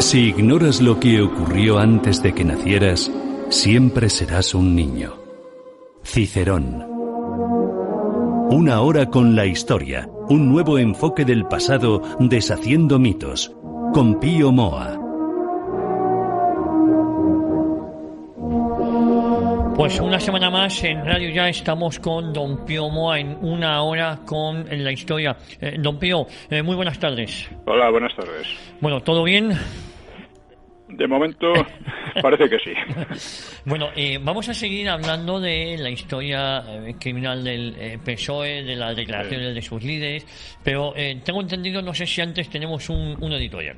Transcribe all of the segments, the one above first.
Si ignoras lo que ocurrió antes de que nacieras, siempre serás un niño. Cicerón. Una hora con la historia, un nuevo enfoque del pasado deshaciendo mitos, con Pío Moa. Pues una semana más en Radio Ya estamos con don Pío Moa en una hora con la historia. Don Pío, muy buenas tardes. Hola, buenas tardes. Bueno, ¿todo bien? De momento parece que sí. Bueno, vamos a seguir hablando de la historia criminal del PSOE, de las declaraciones de sus líderes, pero tengo entendido, no sé si antes tenemos un editorial.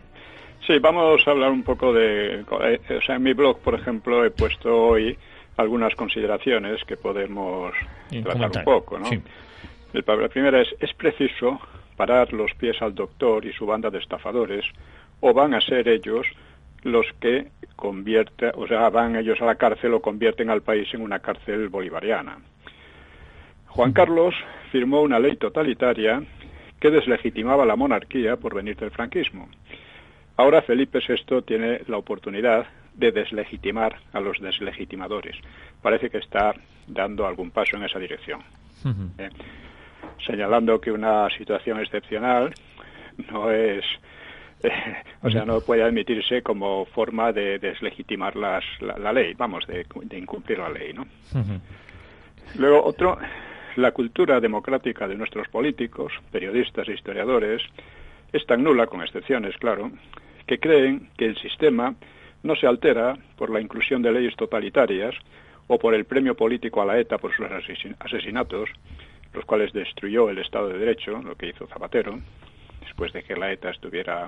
Sí, vamos a hablar un poco de... O sea, en mi blog, por ejemplo, he puesto hoy algunas consideraciones que podemos tratar un poco, ¿no? Sí. La primera es preciso parar los pies al doctor y su banda de estafadores, o van a ser ellos los que van ellos a la cárcel o convierten al país en una cárcel bolivariana. Juan Carlos firmó una ley totalitaria que deslegitimaba la monarquía por venir del franquismo. Ahora Felipe VI tiene la oportunidad de deslegitimar a los deslegitimadores. Parece que está dando algún paso en esa dirección. Señalando que una situación excepcional no es... no puede admitirse como forma de deslegitimar la ley, de incumplir la ley, ¿no? Luego, la cultura democrática de nuestros políticos, periodistas e historiadores es tan nula, con excepciones, claro, que creen que el sistema no se altera por la inclusión de leyes totalitarias o por el premio político a la ETA por sus asesinatos, los cuales destruyó el Estado de Derecho, lo que hizo Zapatero, después de que la ETA estuviera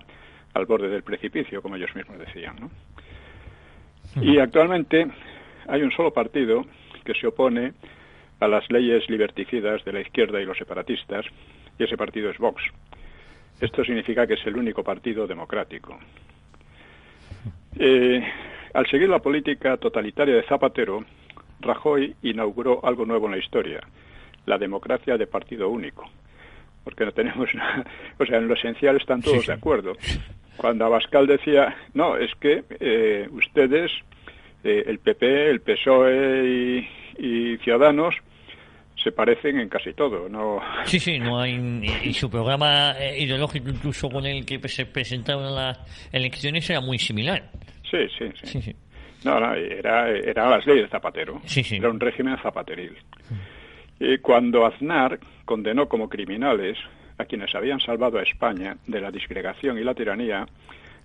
al borde del precipicio, como ellos mismos decían, ¿no? Y actualmente hay un solo partido que se opone a las leyes liberticidas de la izquierda y los separatistas, y ese partido es Vox. Esto significa que es el único partido democrático. Al seguir la política totalitaria de Zapatero, Rajoy inauguró algo nuevo en la historia, la democracia de partido único. Porque no tenemos nada, en lo esencial están todos de acuerdo. Cuando Abascal decía, no, es que ustedes, el PP, el PSOE y Ciudadanos, se parecen en casi todo, ¿no? Sí, no hay... Y su programa ideológico, incluso con el que se presentaron las elecciones, era muy similar. Sí. No, eran las leyes de Zapatero. Sí. Era un régimen zapateril. Cuando Aznar condenó como criminales a quienes habían salvado a España de la disgregación y la tiranía,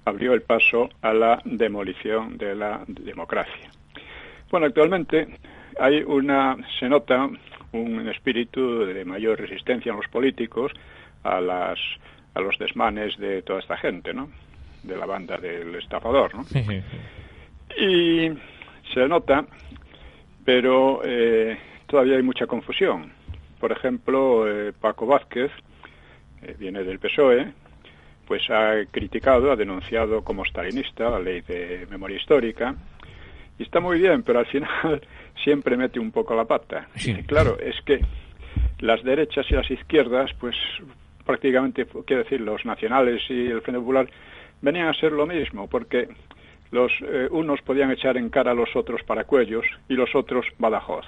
abrió el paso a la demolición de la democracia. Bueno, actualmente se nota un espíritu de mayor resistencia en los políticos a los desmanes de toda esta gente, ¿no? De la banda del estafador, ¿no? Sí. Y se nota, pero todavía hay mucha confusión. Por ejemplo, Paco Vázquez, viene del PSOE, pues ha denunciado como stalinista la ley de memoria histórica, y está muy bien, pero al final siempre mete un poco la pata. Sí. Y claro, es que las derechas y las izquierdas, pues prácticamente, quiero decir, los nacionales y el Frente Popular venían a ser lo mismo, porque los unos podían echar en cara a los otros Paracuellos y los otros Badajoz.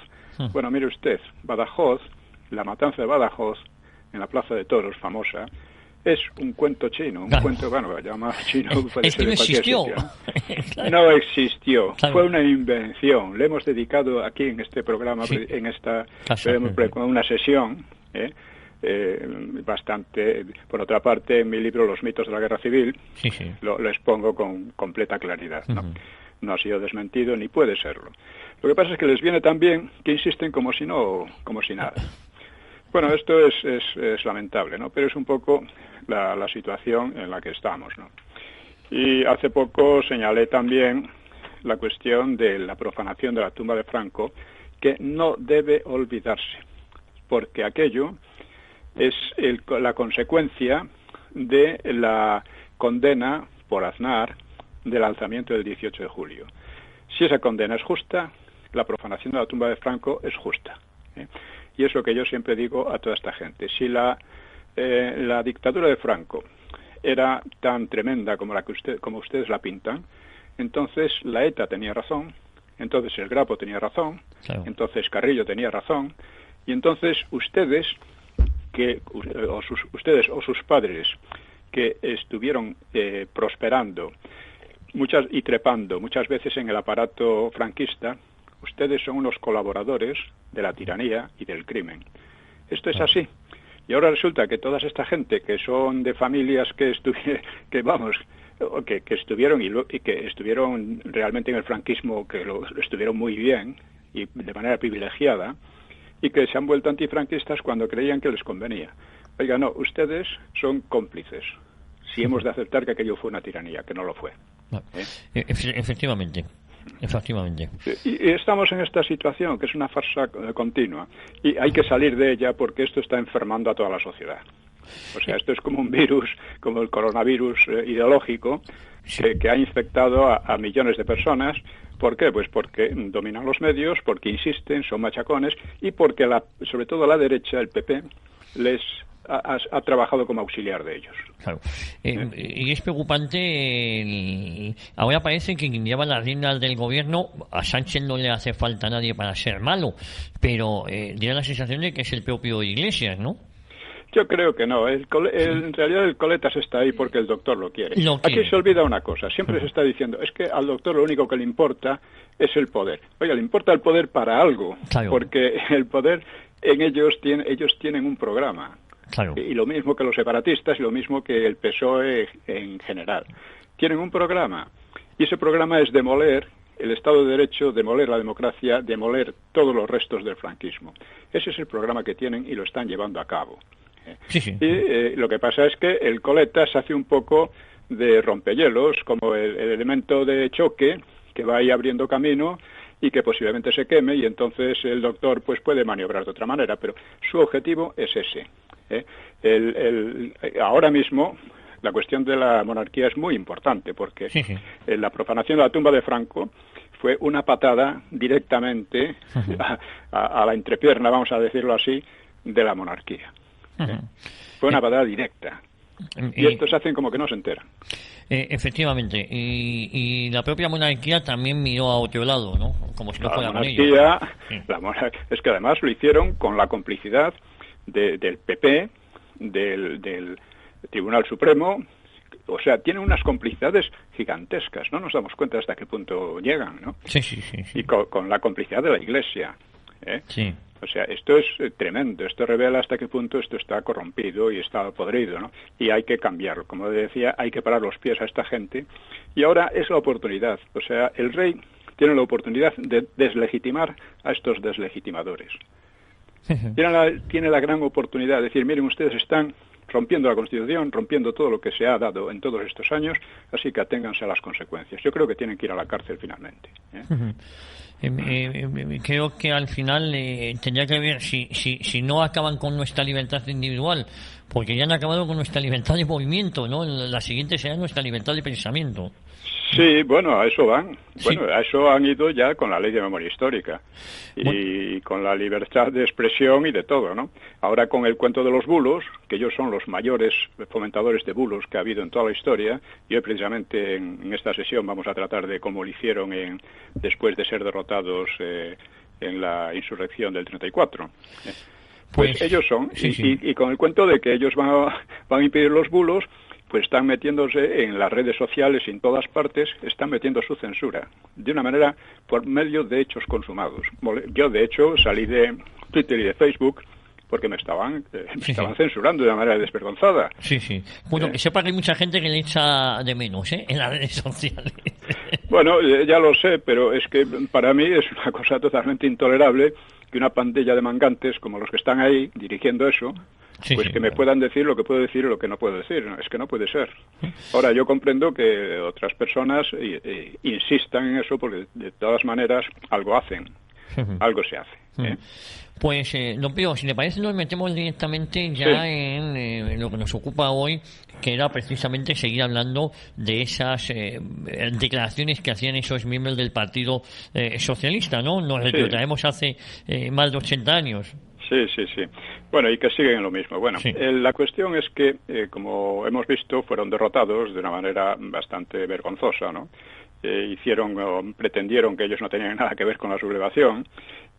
Bueno, mire usted, Badajoz, la matanza de Badajoz, en la Plaza de Toros, famosa, es un cuento chino, cuento, llamado chino, puede ser de cualquier sitio. No existió, fue una invención. Le hemos dedicado aquí en este programa, en esta una sesión, bastante. Por otra parte, en mi libro Los mitos de la guerra civil, lo expongo con completa claridad, ¿no? No ha sido desmentido ni puede serlo. Lo que pasa es que les viene tan bien que insisten como si nada. Bueno, esto es lamentable, ¿no? Pero es un poco la situación en la que estamos, ¿no? Y hace poco señalé también la cuestión de la profanación de la tumba de Franco, que no debe olvidarse, porque aquello es la consecuencia de la condena por Aznar del alzamiento del 18 de julio. Si esa condena es justa, la profanación de la tumba de Franco es justa, ¿eh? Y es lo que yo siempre digo a toda esta gente. Si la dictadura de Franco era tan tremenda como como ustedes la pintan, entonces la ETA tenía razón, entonces el Grapo tenía razón, claro. Entonces Carrillo tenía razón, y entonces ustedes o sus padres que estuvieron prosperando y trepando muchas veces en el aparato franquista, ustedes son unos colaboradores de la tiranía y del crimen. Esto es así. Y ahora resulta que toda esta gente que son de familias que estuvieron y que estuvieron realmente en el franquismo, que lo estuvieron muy bien y de manera privilegiada, y que se han vuelto antifranquistas cuando creían que les convenía. Oiga, no, ustedes son cómplices, si hemos de aceptar que aquello fue una tiranía, que no lo fue. Efectivamente. Y estamos en esta situación, que es una farsa continua, y hay que salir de ella porque esto está enfermando a toda la sociedad. O sea, esto es como un virus, como el coronavirus ideológico, que ha infectado a millones de personas. ¿Por qué? Pues porque dominan los medios, porque insisten, son machacones, y porque sobre todo la derecha, el PP, les ha trabajado como auxiliar de ellos. Claro. Y es preocupante, ahora parece que quien lleva las riendas del gobierno, a Sánchez no le hace falta a nadie para ser malo, pero tiene la sensación de que es el propio Iglesias, ¿no? Yo creo que no. En realidad el Coletas está ahí porque el doctor lo quiere. Aquí se olvida una cosa. Siempre se está diciendo, es que al doctor lo único que le importa es el poder. Oiga, le importa el poder para algo, claro. Porque el poder en ellos tienen un programa. Claro. Y lo mismo que los separatistas y lo mismo que el PSOE en general. Tienen un programa. Y ese programa es demoler el Estado de Derecho, demoler la democracia, demoler todos los restos del franquismo. Ese es el programa que tienen y lo están llevando a cabo. Sí. Y lo que pasa es que el Coletas hace un poco de rompehielos, como el elemento de choque que va ahí abriendo camino y que posiblemente se queme, y entonces el doctor pues puede maniobrar de otra manera, pero su objetivo es ese. Ahora mismo la cuestión de la monarquía es muy importante porque la profanación de la tumba de Franco fue una patada directamente a la entrepierna, vamos a decirlo así, de la monarquía. Fue una patada directa. Y estos hacen como que no se enteran. Efectivamente. Y la propia monarquía también miró a otro lado, ¿no? Como si no fuera con ellos. Es que además lo hicieron con la complicidad del PP, del Tribunal Supremo. O sea, tienen unas complicidades gigantescas. No nos damos cuenta hasta qué punto llegan, ¿no? Sí. Y con la complicidad de la Iglesia. Sí. O sea, esto es tremendo, esto revela hasta qué punto esto está corrompido y está podrido, ¿no? Y hay que cambiarlo. Como decía, hay que parar los pies a esta gente. Y ahora es la oportunidad. O sea, el rey tiene la oportunidad de deslegitimar a estos deslegitimadores. Tiene la gran oportunidad de decir, miren, ustedes están rompiendo la Constitución, rompiendo todo lo que se ha dado en todos estos años, así que aténganse a las consecuencias. Yo creo que tienen que ir a la cárcel finalmente. Creo que al final tendría que ver si no acaban con nuestra libertad individual, porque ya han acabado con nuestra libertad de movimiento, ¿no? La siguiente será nuestra libertad de pensamiento. Sí, bueno, a eso van. Bueno, a eso han ido ya con la ley de memoria histórica y con la libertad de expresión y de todo, ¿no? Ahora con el cuento de los bulos, que ellos son los mayores fomentadores de bulos que ha habido en toda la historia, y hoy precisamente en esta sesión vamos a tratar de cómo lo hicieron después de ser derrotados en la insurrección del 34. Pues ellos son, y con el cuento de que ellos van a impedir los bulos, pues están metiéndose en las redes sociales y en todas partes, están metiendo su censura, de una manera por medio de hechos consumados. Yo, de hecho, salí de Twitter y de Facebook porque me estaban censurando de una manera desvergonzada. Sí. Bueno, que sepa que hay mucha gente que le echa de menos en las redes sociales. Bueno, ya lo sé, pero es que para mí es una cosa totalmente intolerable que una pandilla de mangantes como los que están ahí dirigiendo eso, me puedan decir lo que puedo decir y lo que no puedo decir. Es que no puede ser. Ahora, yo comprendo que otras personas insistan en eso porque de todas maneras algo hacen, algo se hace. Pues, don Pío, si le parece, nos metemos directamente ya en lo que nos ocupa hoy, que era precisamente seguir hablando de esas declaraciones que hacían esos miembros del Partido Socialista, ¿no? Nos lo traemos hace más de 80 años. Sí. Bueno, y que siguen en lo mismo. Bueno, sí. La cuestión es que, como hemos visto, fueron derrotados de una manera bastante vergonzosa, ¿no? Pretendieron que ellos no tenían nada que ver con la sublevación.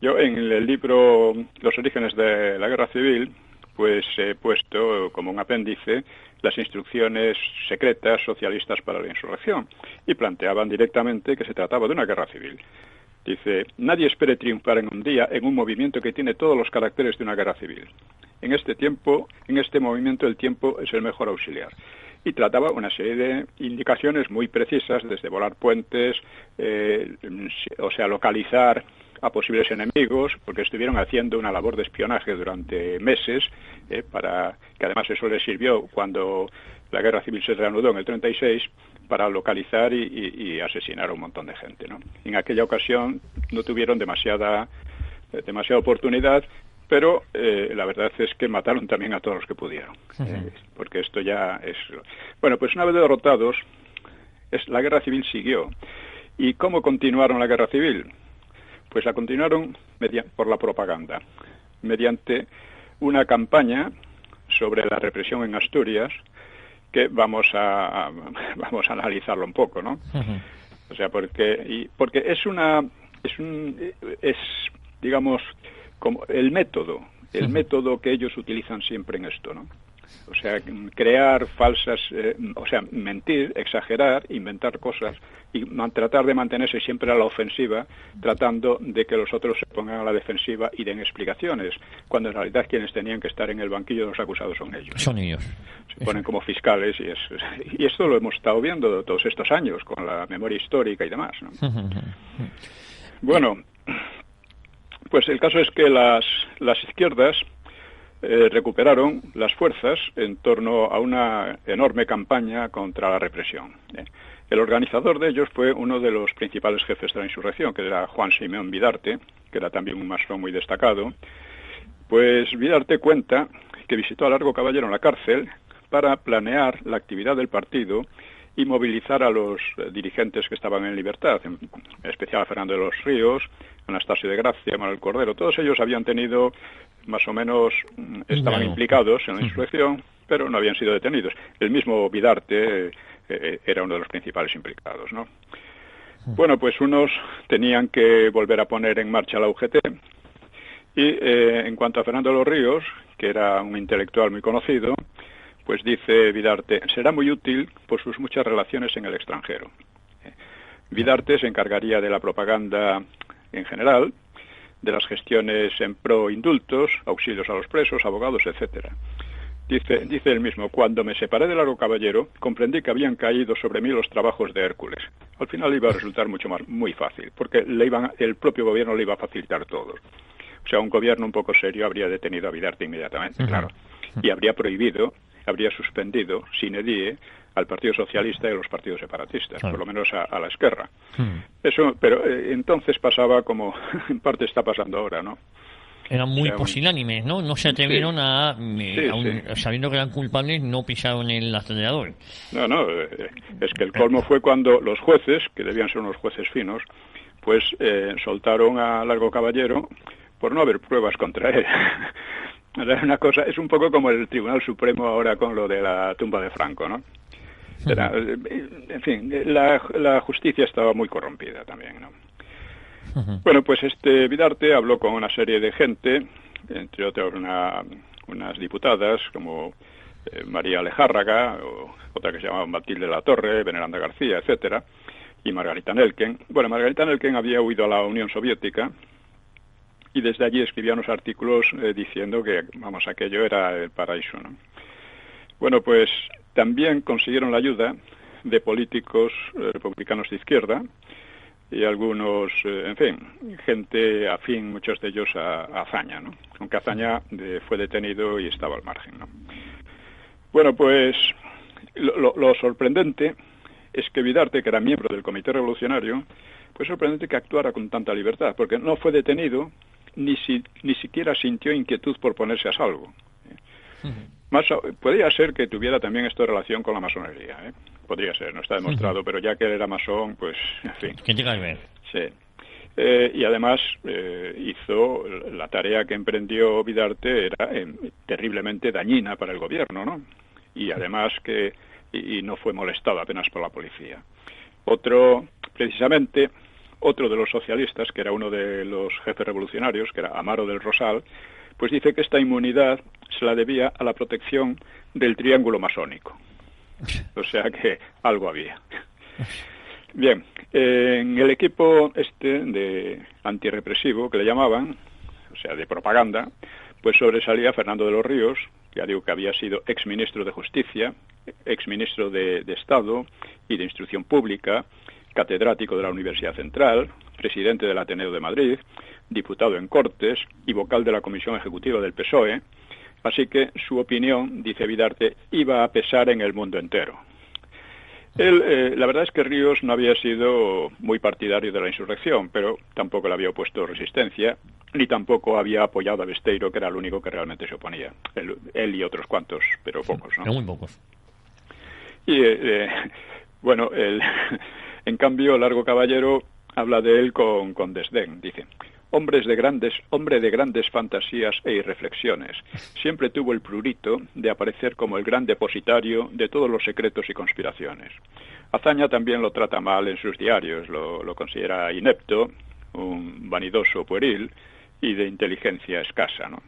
Yo en el libro Los orígenes de la guerra civil, pues he puesto como un apéndice las instrucciones secretas socialistas para la insurrección y planteaban directamente que se trataba de una guerra civil. Dice, nadie espere triunfar en un día en un movimiento que tiene todos los caracteres de una guerra civil. En este movimiento el tiempo es el mejor auxiliar. Y trataba una serie de indicaciones muy precisas, desde volar puentes, localizar a posibles enemigos, porque estuvieron haciendo una labor de espionaje durante meses, para que además eso les sirvió cuando la guerra civil se reanudó en el 36, para localizar y asesinar a un montón de gente, ¿no? En aquella ocasión no tuvieron demasiada oportunidad, pero la verdad es que mataron también a todos los que pudieron, porque esto ya es... Bueno, pues una vez derrotados, la guerra civil siguió. ¿Y cómo continuaron la guerra civil? Pues la continuaron por la propaganda, mediante una campaña sobre la represión en Asturias, que vamos a analizarlo un poco, ¿no? O sea, porque es digamos, como el método que ellos utilizan siempre en esto, ¿no? O sea, crear falsas, mentir, exagerar, inventar cosas y tratar de mantenerse siempre a la ofensiva, tratando de que los otros se pongan a la defensiva y den explicaciones, cuando en realidad quienes tenían que estar en el banquillo de los acusados son ellos. Son ellos. Se ponen como fiscales y esto lo hemos estado viendo todos estos años con la memoria histórica y demás, ¿no? Bueno, pues el caso es que las izquierdas recuperaron las fuerzas en torno a una enorme campaña contra la represión. El organizador de ellos fue uno de los principales jefes de la insurrección, que era Juan Simeón Vidarte, que era también un masón muy destacado. Pues Vidarte cuenta que visitó a Largo Caballero en la cárcel para planear la actividad del partido y movilizar a los dirigentes que estaban en libertad, en especial a Fernando de los Ríos, Anastasio de Gracia, Manuel Cordero. Todos ellos habían tenido, más o menos, estaban implicados en la insurrección, pero no habían sido detenidos. El mismo Vidarte era uno de los principales implicados, ¿no? Bueno, pues unos tenían que volver a poner en marcha la UGT, y en cuanto a Fernando de los Ríos, que era un intelectual muy conocido, pues dice Vidarte, será muy útil por sus muchas relaciones en el extranjero. Vidarte se encargaría de la propaganda en general, de las gestiones en pro indultos, auxilios a los presos, abogados, etcétera. Dice él mismo, cuando me separé de Largo Caballero, comprendí que habían caído sobre mí los trabajos de Hércules. Al final iba a resultar muy fácil, porque el propio gobierno le iba a facilitar todo. O sea, un gobierno un poco serio habría detenido a Vidarte inmediatamente, claro, y habría suspendido, sine die, al Partido Socialista y a los partidos separatistas, por lo menos a la Esquerra. Eso, pero entonces pasaba como en parte está pasando ahora, ¿no? Eran muy pusilánimes, ¿no? No se atrevieron sabiendo que eran culpables, no pisaron el acelerador. No, es que el colmo fue cuando los jueces, que debían ser unos jueces finos, pues soltaron a Largo Caballero por no haber pruebas contra él. Una cosa, es un poco como el Tribunal Supremo ahora con lo de la tumba de Franco, ¿no? En fin, la justicia estaba muy corrompida también, ¿no? Bueno, pues Vidarte habló con una serie de gente, entre otras unas diputadas como María Alejárraga, o otra que se llamaba Matilde La Torre, Veneranda García, etcétera, y Margarita Nelken. Bueno, Margarita Nelken había huido a la Unión Soviética y desde allí escribía unos artículos diciendo que, aquello era el paraíso, ¿no? Bueno, pues también consiguieron la ayuda de políticos republicanos de izquierda y algunos, gente afín, muchos de ellos a Azaña, ¿no? Aunque Azaña fue detenido y estaba al margen, ¿no? Bueno, pues lo sorprendente es que Vidarte, que era miembro del Comité Revolucionario, pues sorprendente que actuara con tanta libertad, porque no fue detenido ni siquiera sintió inquietud por ponerse a salvo. Podría ser que tuviera también esto relación con la masonería, Podría ser, no está demostrado, pero ya que él era masón, pues, en fin. ¿Qué llega a ver? Sí. Y además hizo la tarea que emprendió Bidarte, era terriblemente dañina para el gobierno, ¿no? Y además y no fue molestado apenas por la policía. Precisamente, otro de los socialistas, que era uno de los jefes revolucionarios, que era Amaro del Rosal, pues dice que esta inmunidad se la debía a la protección del triángulo masónico. O sea que algo había. Bien, en el equipo de antirrepresivo, que le llamaban, o sea, de propaganda, pues sobresalía Fernando de los Ríos, ya digo que había sido exministro de Justicia, exministro de Estado y de Instrucción Pública, catedrático de la Universidad Central, presidente del Ateneo de Madrid, diputado en Cortes y vocal de la Comisión Ejecutiva del PSOE, así que su opinión, dice Bidarte, iba a pesar en el mundo entero. La verdad es que Ríos no había sido muy partidario de la insurrección, pero tampoco le había opuesto resistencia, ni tampoco había apoyado a Besteiro, que era el único que realmente se oponía. Él y otros cuantos, pero pocos, ¿no? Muy pocos. Y, bueno, en cambio, Largo Caballero habla de él con desdén, dice: hombre de grandes fantasías e irreflexiones, siempre tuvo el prurito de aparecer como el gran depositario de todos los secretos y conspiraciones. Azaña también lo trata mal en sus diarios, lo considera inepto, un vanidoso pueril y de inteligencia escasa, ¿no?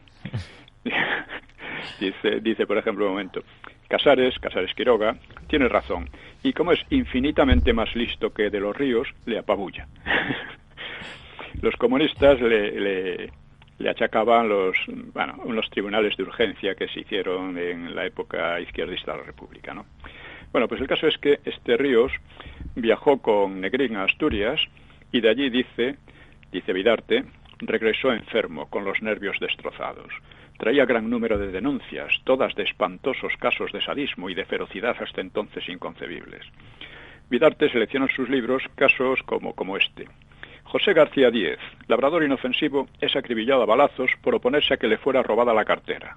Dice, por ejemplo, un momento: Casares Quiroga tiene razón, y como es infinitamente más listo que de los Ríos, le apabulla. Los comunistas le achacaban unos tribunales de urgencia que se hicieron en la época izquierdista de la República, ¿no? Bueno, pues el caso es que Ríos viajó con Negrín a Asturias y de allí, dice Bidarte, regresó enfermo, con los nervios destrozados. Traía gran número de denuncias, todas de espantosos casos de sadismo y de ferocidad hasta entonces inconcebibles. Bidarte selecciona en sus libros casos como este. José García Díez, labrador inofensivo, es acribillado a balazos por oponerse a que le fuera robada la cartera.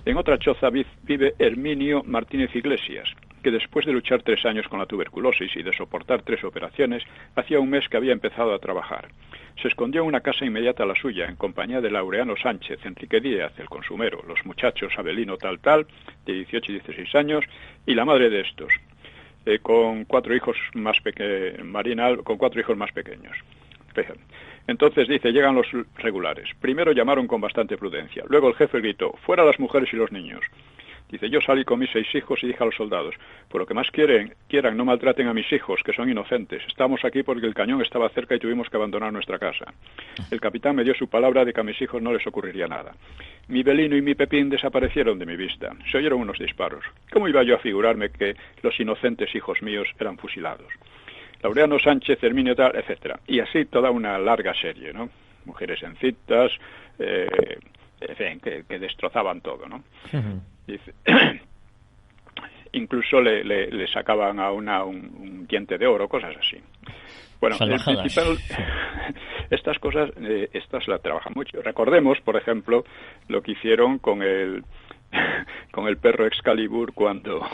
En otra choza vive Herminio Martínez Iglesias, que después de luchar 3 años con la tuberculosis y de soportar 3 operaciones, hacía un mes que había empezado a trabajar. Se escondió en una casa inmediata a la suya, en compañía de Laureano Sánchez, Enrique Díaz, el consumero, los muchachos Abelino tal, de 18 y 16 años, y la madre de estos, con 4 hijos más pequeños. Entonces, dice, llegan los regulares. Primero llamaron con bastante prudencia. Luego el jefe gritó: fuera las mujeres y los niños. Dice: yo salí con mis 6 hijos y dije a los soldados: por lo que más quieran, no maltraten a mis hijos, que son inocentes. Estamos aquí porque el cañón estaba cerca y tuvimos que abandonar nuestra casa. El capitán me dio su palabra de que a mis hijos no les ocurriría nada. Mi Belino y mi Pepín desaparecieron de mi vista. Se oyeron unos disparos. ¿Cómo iba yo a figurarme que los inocentes hijos míos eran fusilados? Laureano Sánchez, Herminio tal, etcétera. Y así toda una larga serie, ¿no? Mujeres en citas, en fin, que destrozaban todo, ¿no? Uh-huh. Dice, incluso le sacaban a un diente de oro, cosas así. Bueno, el principal, estas cosas, estas las trabajan mucho. Recordemos, por ejemplo, lo que hicieron con el perro Excalibur cuando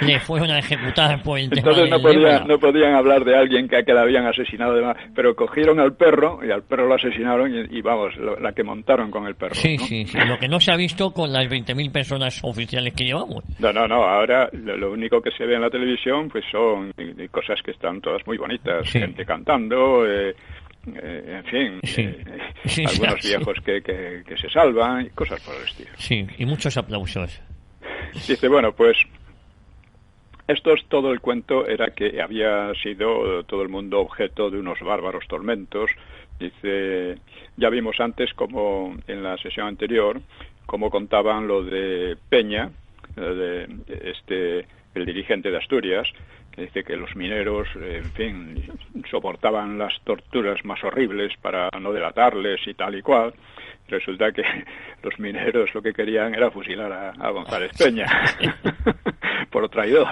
le fueron a ejecutar por el tema. Entonces no podían hablar de alguien que la habían asesinado, pero cogieron al perro y al perro lo asesinaron y vamos, la que montaron con el perro. Sí, ¿no? sí, lo que no se ha visto con las 20.000 personas oficiales que llevamos. No, ahora lo único que se ve en la televisión pues son cosas que están todas muy bonitas, gente cantando, en fin, algunos viejos que se salvan y cosas por el estilo. Sí, y muchos aplausos. Dice, bueno, pues todo el cuento era que había sido todo el mundo objeto de unos bárbaros tormentos. Dice, ya vimos antes, como en la sesión anterior, cómo contaban lo de Peña, el dirigente de Asturias, que dice que los mineros, en fin, soportaban las torturas más horribles para no delatarles y tal y cual. Resulta que los mineros lo que querían era fusilar a González Peña por traidor.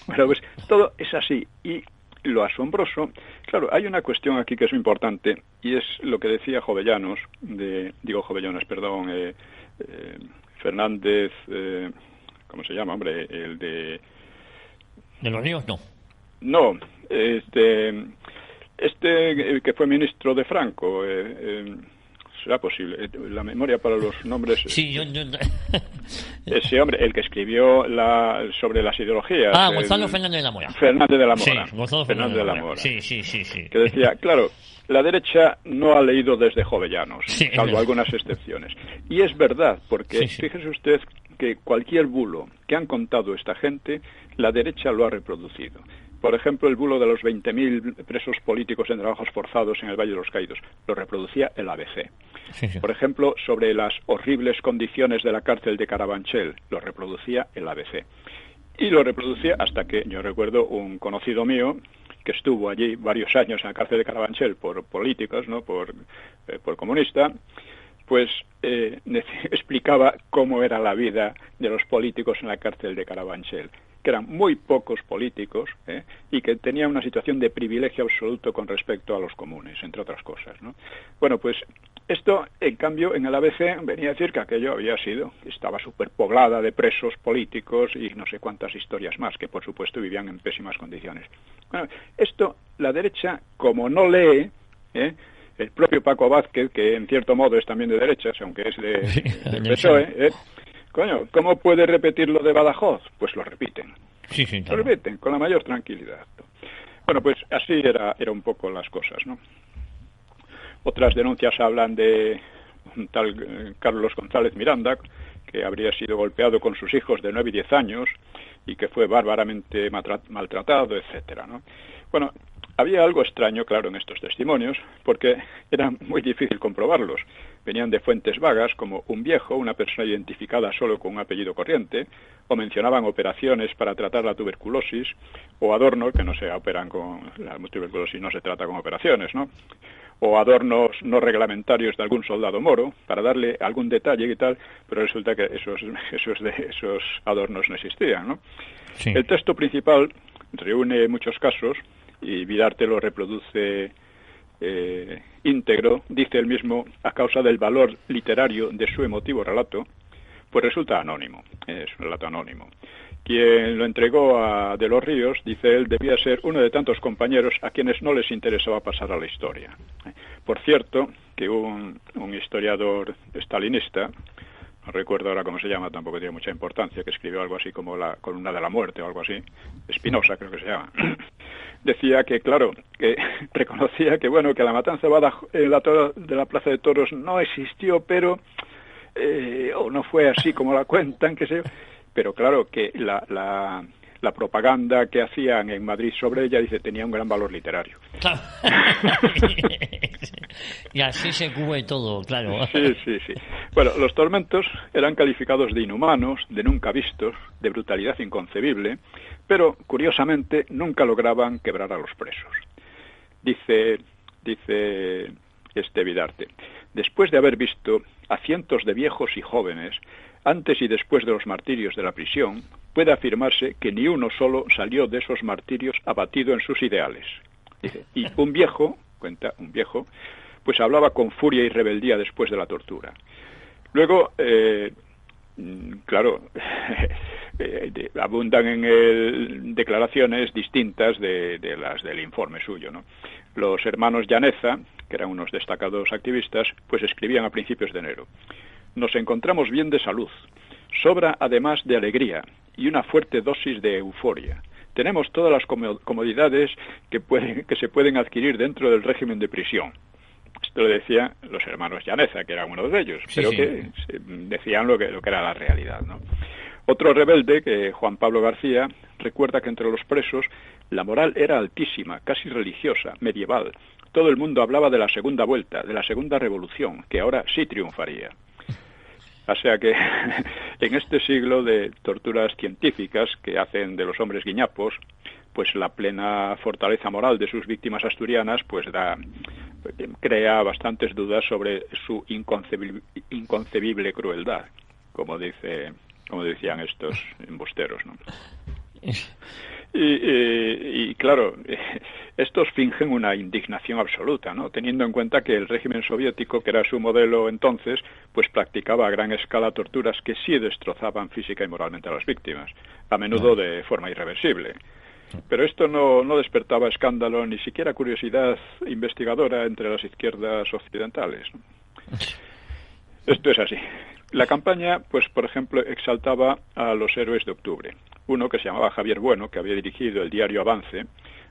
Bueno, pues todo es así. Y lo asombroso, claro, hay una cuestión aquí que es muy importante, y es lo que decía Fernández, ¿cómo se llama, hombre? El ¿De los Ríos? No. No, que fue ministro de Franco, será posible. La memoria para los nombres. Sí, Ese hombre, el que escribió sobre las ideologías. Gonzalo Fernández de la Mora. Fernández de la Mora. Sí, Gonzalo Fernández de la Mora. Sí. Que decía, claro, la derecha no ha leído desde Jovellanos, salvo algunas excepciones. Y es verdad, porque fíjese usted que cualquier bulo que han contado esta gente, la derecha lo ha reproducido. Por ejemplo, el bulo de los 20.000 presos políticos en trabajos forzados en el Valle de los Caídos lo reproducía el ABC. Por ejemplo, sobre las horribles condiciones de la cárcel de Carabanchel lo reproducía el ABC. Y lo reproducía hasta que, yo recuerdo, un conocido mío que estuvo allí varios años en la cárcel de Carabanchel por políticos, ¿no? por comunista, pues explicaba cómo era la vida de los políticos en la cárcel de Carabanchel, que eran muy pocos políticos y que tenían una situación de privilegio absoluto con respecto a los comunes, entre otras cosas, ¿no? Bueno, pues esto, en cambio, en el ABC venía a decir que aquello estaba superpoblada de presos políticos y no sé cuántas historias más, que por supuesto vivían en pésimas condiciones. Bueno, esto, la derecha, como no lee, el propio Paco Vázquez, que en cierto modo es también de derechas, aunque es de PSOE, coño, ¿cómo puede repetir lo de Badajoz? Pues lo repiten. Sí, claro. Lo repiten con la mayor tranquilidad. Bueno, pues así era un poco las cosas, ¿no? Otras denuncias hablan de un tal Carlos González Miranda, que habría sido golpeado con sus hijos de 9 y 10 años y que fue bárbaramente maltratado, etcétera, ¿no? Bueno, había algo extraño, claro, en estos testimonios, porque era muy difícil comprobarlos. Venían de fuentes vagas, como un viejo, una persona identificada solo con un apellido corriente, o mencionaban operaciones para tratar la tuberculosis, o adornos, que no se operan con la tuberculosis, no se trata con operaciones, ¿no? O adornos no reglamentarios de algún soldado moro, para darle algún detalle y tal, pero resulta que esos adornos no existían, ¿no? Sí. El texto principal reúne muchos casos, y Vidarte lo reproduce íntegro, dice él mismo, a causa del valor literario de su emotivo relato, pues resulta anónimo, es un relato anónimo. Quien lo entregó a De los Ríos, dice él, debía ser uno de tantos compañeros a quienes no les interesaba pasar a la historia. Por cierto, que un historiador stalinista, no recuerdo ahora cómo se llama, tampoco tiene mucha importancia, que escribió algo así como la columna de la muerte o algo así, Espinosa creo que se llama, decía que, claro, que reconocía que, bueno, que la matanza de la Plaza de Toros no existió, pero o no fue así como la cuentan, que sé yo, pero claro que la propaganda que hacían en Madrid sobre ella, dice, tenía un gran valor literario. Claro. Y así se cubre todo, claro. Sí. Bueno, los tormentos eran calificados de inhumanos, de nunca vistos, de brutalidad inconcebible, pero, curiosamente, nunca lograban quebrar a los presos. Dice Vidarte, después de haber visto a cientos de viejos y jóvenes, antes y después de los martirios de la prisión, puede afirmarse que ni uno solo salió de esos martirios abatido en sus ideales. Dice, y un viejo, pues hablaba con furia y rebeldía después de la tortura. Luego, claro, abundan en declaraciones distintas de las del informe suyo, ¿no? Los hermanos Llaneza, que eran unos destacados activistas, pues escribían a principios de enero: nos encontramos bien de salud, sobra además de alegría y una fuerte dosis de euforia. Tenemos todas las comodidades que se pueden adquirir dentro del régimen de prisión. Esto lo decían los hermanos Llaneza, que eran uno de ellos, pero que decían lo que era la realidad, ¿no? Otro rebelde, que Juan Pablo García, recuerda que entre los presos la moral era altísima, casi religiosa, medieval. Todo el mundo hablaba de la segunda vuelta, de la segunda revolución, que ahora sí triunfaría. O sea que en este siglo de torturas científicas que hacen de los hombres guiñapos, pues la plena fortaleza moral de sus víctimas asturianas pues crea bastantes dudas sobre su inconcebible crueldad, como decían estos embusteros, ¿no? Y claro, estos fingen una indignación absoluta, ¿no? Teniendo en cuenta que el régimen soviético, que era su modelo entonces, pues practicaba a gran escala torturas que sí destrozaban física y moralmente a las víctimas, a menudo de forma irreversible. Pero esto no despertaba escándalo, ni siquiera curiosidad investigadora entre las izquierdas occidentales, ¿no? Esto es así. La campaña, pues por ejemplo, exaltaba a los héroes de octubre. Uno que se llamaba Javier Bueno, que había dirigido el diario Avance,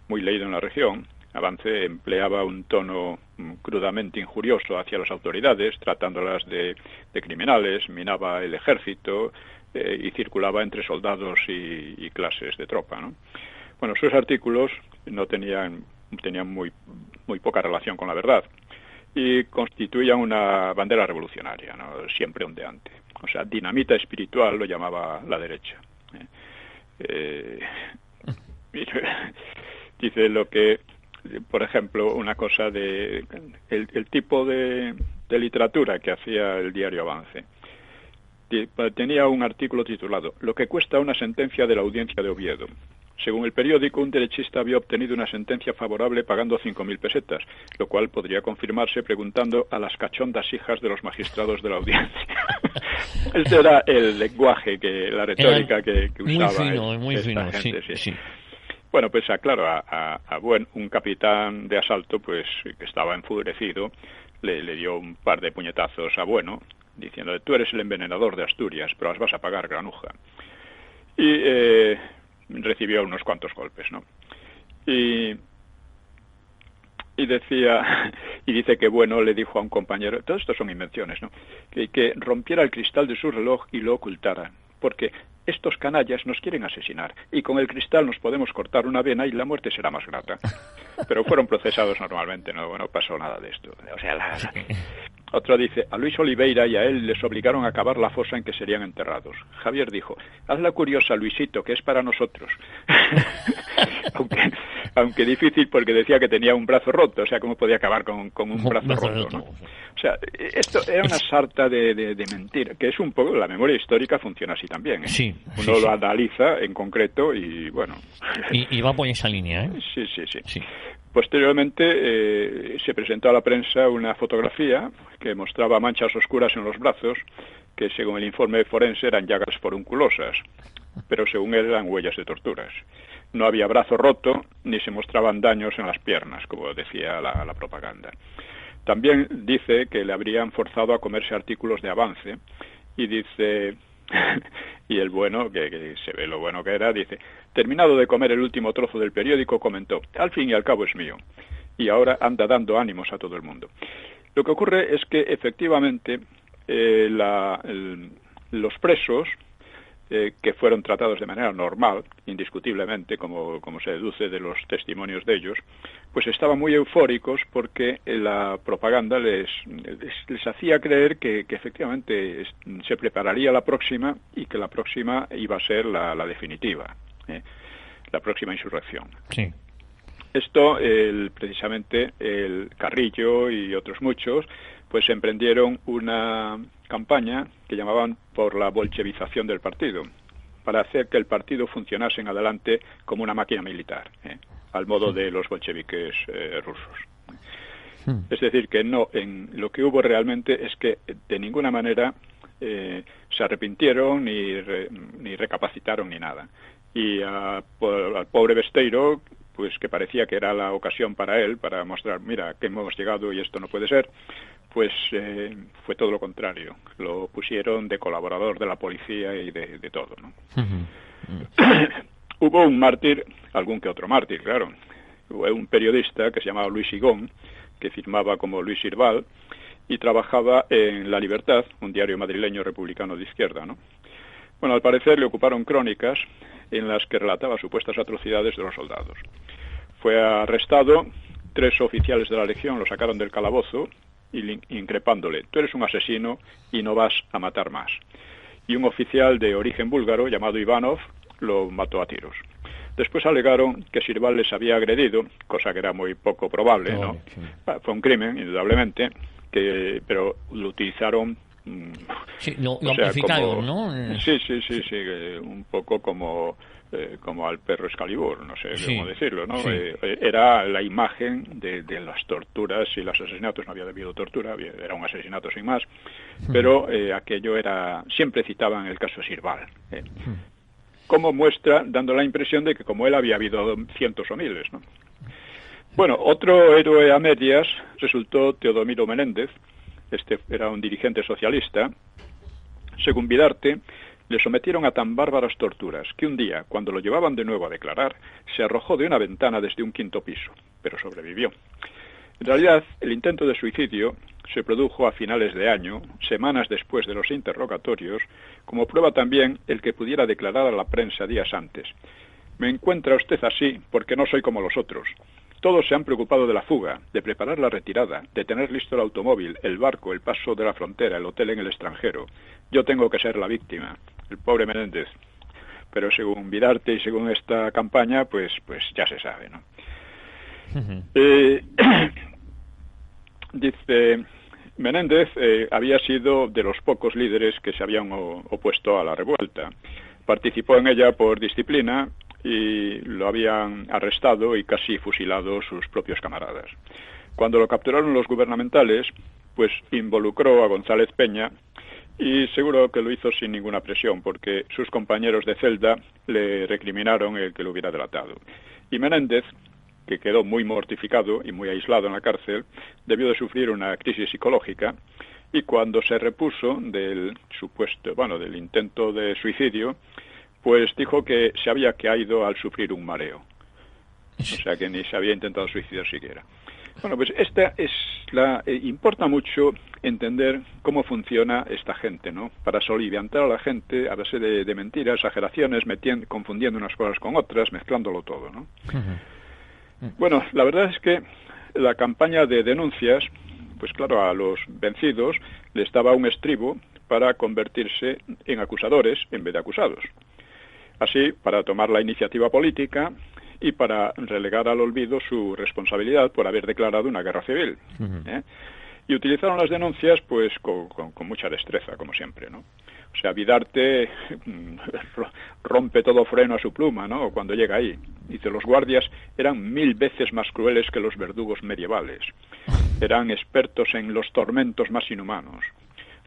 muy leído en la región. Avance empleaba un tono crudamente injurioso hacia las autoridades, tratándolas de criminales, minaba el ejército y circulaba entre soldados y clases de tropa, ¿no? Bueno, sus artículos tenían muy poca relación con la verdad y constituían una bandera revolucionaria, ¿no? Siempre ondeante. O sea, dinamita espiritual lo llamaba la derecha. Dice lo que, por ejemplo, una cosa de el tipo de literatura que hacía el diario Avance. Tenía un artículo titulado "Lo que cuesta una sentencia de la audiencia de Oviedo". Según el periódico, un derechista había obtenido una sentencia favorable pagando 5.000 pesetas, lo cual podría confirmarse preguntando a las cachondas hijas de los magistrados de la audiencia. Este era el lenguaje, la retórica que usaba muy fino, gente. Sí. Bueno, pues claro, a un capitán de asalto, pues que estaba enfurecido, le dio un par de puñetazos a Bueno, diciéndole: "Tú eres el envenenador de Asturias, pero las vas a pagar, granuja". Y recibió unos cuantos golpes, ¿no? Y dice que Bueno le dijo a un compañero, todo esto son invenciones, ¿no?, que rompiera el cristal de su reloj y lo ocultara, porque estos canallas nos quieren asesinar y con el cristal nos podemos cortar una vena y la muerte será más grata. Pero fueron procesados normalmente, no pasó nada de esto. O sea, Otro dice: "A Luis Oliveira y a él les obligaron a cavar la fosa en que serían enterrados. Javier dijo: hazla curiosa, Luisito, que es para nosotros". aunque difícil, porque decía que tenía un brazo roto, o sea, ¿cómo podía acabar con un brazo roto, ¿no? O sea, esto era una sarta de mentira, que es un poco, la memoria histórica funciona así también, ¿eh? Sí, Uno lo analiza en concreto y, bueno... Y va por esa línea, ¿eh? Sí. Posteriormente se presentó a la prensa una fotografía que mostraba manchas oscuras en los brazos, que según el informe forense eran llagas forunculosas, pero según él eran huellas de torturas. No había brazo roto ni se mostraban daños en las piernas, como decía la propaganda. También dice que le habrían forzado a comerse artículos de Avance y dice... y el Bueno, que se ve lo bueno que era, dice: terminado de comer el último trozo del periódico, comentó: al fin y al cabo es mío. Y ahora anda dando ánimos a todo el mundo. Lo que ocurre es que efectivamente los presos, que fueron tratados de manera normal, indiscutiblemente, como se deduce de los testimonios de ellos, pues estaban muy eufóricos porque la propaganda les hacía creer que efectivamente se prepararía la próxima y que la próxima iba a ser la definitiva, la próxima insurrección. Sí. Esto, precisamente, el Carrillo y otros muchos, pues emprendieron una campaña que llamaban por la bolchevización del partido, para hacer que el partido funcionase en adelante como una máquina militar, al modo de los bolcheviques rusos. Es decir, que lo que hubo realmente es que de ninguna manera se arrepintieron ni recapacitaron ni nada. Y al pobre Besteiro, pues que parecía que era la ocasión para él, para mostrar: mira, que hemos llegado y esto no puede ser, pues fue todo lo contrario. Lo pusieron de colaborador de la policía y de todo, ¿no? Hubo un mártir, algún que otro mártir, claro. Hubo un periodista que se llamaba Luis Higón, que firmaba como Luis Irbal, y trabajaba en La Libertad, un diario madrileño republicano de izquierda, ¿no? Bueno, al parecer le ocuparon crónicas en las que relataba supuestas atrocidades de los soldados. Fue arrestado, 3 oficiales de la Legión lo sacaron del calabozo, increpándole: tú eres un asesino y no vas a matar más. Y un oficial de origen búlgaro llamado Ivanov lo mató a tiros. Después alegaron que Sirbal les había agredido, cosa que era muy poco probable, ¿no? Fue un crimen, indudablemente, pero lo utilizaron... Sí, lo amplificaron, ¿no? Sí, un poco como al perro Excalibur, no sé cómo decirlo, ¿no? Sí. Era la imagen de las torturas y los asesinatos. No había debido tortura, era un asesinato sin más, pero aquello era... Siempre citaban el caso de Sirbal. como muestra, dando la impresión de que como él había habido cientos o miles, ¿no? Bueno, otro héroe a medias resultó Teodomiro Menéndez. Este era un dirigente socialista. Según Vidarte, le sometieron a tan bárbaras torturas que un día, cuando lo llevaban de nuevo a declarar, se arrojó de una ventana desde un 5º piso, pero sobrevivió. En realidad, el intento de suicidio se produjo a finales de año, semanas después de los interrogatorios, como prueba también el que pudiera declarar a la prensa días antes. Me encuentra usted así porque no soy como los otros. Todos se han preocupado de la fuga, de preparar la retirada, de tener listo el automóvil, el barco, el paso de la frontera, el hotel en el extranjero. Yo tengo que ser la víctima, el pobre Menéndez. Pero según Vidarte y según esta campaña, pues ya se sabe, ¿no? Dice, Menéndez había sido de los pocos líderes que se habían opuesto a la revuelta. Participó en ella por disciplina y lo habían arrestado y casi fusilado sus propios camaradas. Cuando lo capturaron los gubernamentales, pues involucró a González Peña y seguro que lo hizo sin ninguna presión, porque sus compañeros de celda le recriminaron el que lo hubiera delatado. Y Menéndez, que quedó muy mortificado y muy aislado en la cárcel, debió de sufrir una crisis psicológica, y cuando se repuso del del intento de suicidio, pues dijo que se había caído al sufrir un mareo. O sea, que ni se había intentado suicidar siquiera. Bueno, pues importa mucho entender cómo funciona esta gente, ¿no? Para soliviantar a la gente a base de mentiras, exageraciones, confundiendo unas cosas con otras, mezclándolo todo, ¿no? Bueno, la verdad es que la campaña de denuncias, pues claro, a los vencidos les daba un estribo para convertirse en acusadores en vez de acusados. Así, para tomar la iniciativa política y para relegar al olvido su responsabilidad por haber declarado una guerra civil. Y utilizaron las denuncias pues con mucha destreza, como siempre, ¿no? O sea, Vidarte rompe todo freno a su pluma, ¿no? Cuando llega ahí. Dice, los guardias eran 1000 veces más crueles que los verdugos medievales. Eran expertos en los tormentos más inhumanos.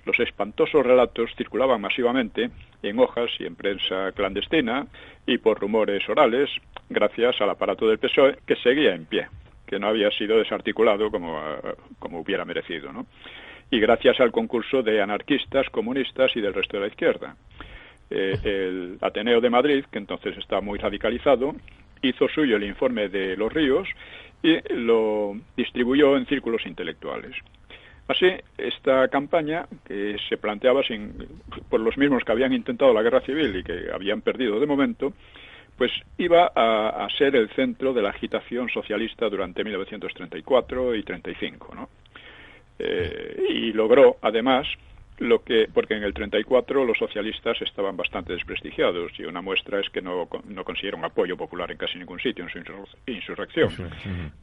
Los espantosos relatos circulaban masivamente en hojas y en prensa clandestina y por rumores orales, gracias al aparato del PSOE, que seguía en pie, que no había sido desarticulado como hubiera merecido, ¿no? Y gracias al concurso de anarquistas, comunistas y del resto de la izquierda. El Ateneo de Madrid, que entonces estaba muy radicalizado, hizo suyo el informe de Los Ríos y lo distribuyó en círculos intelectuales. Así, esta campaña, que se planteaba por los mismos que habían intentado la guerra civil y que habían perdido de momento, pues iba a ser el centro de la agitación socialista durante 1934 y 35, ¿no? Y logró, además, porque en el 34 los socialistas estaban bastante desprestigiados, y una muestra es que no consiguieron apoyo popular en casi ningún sitio en su insurrección.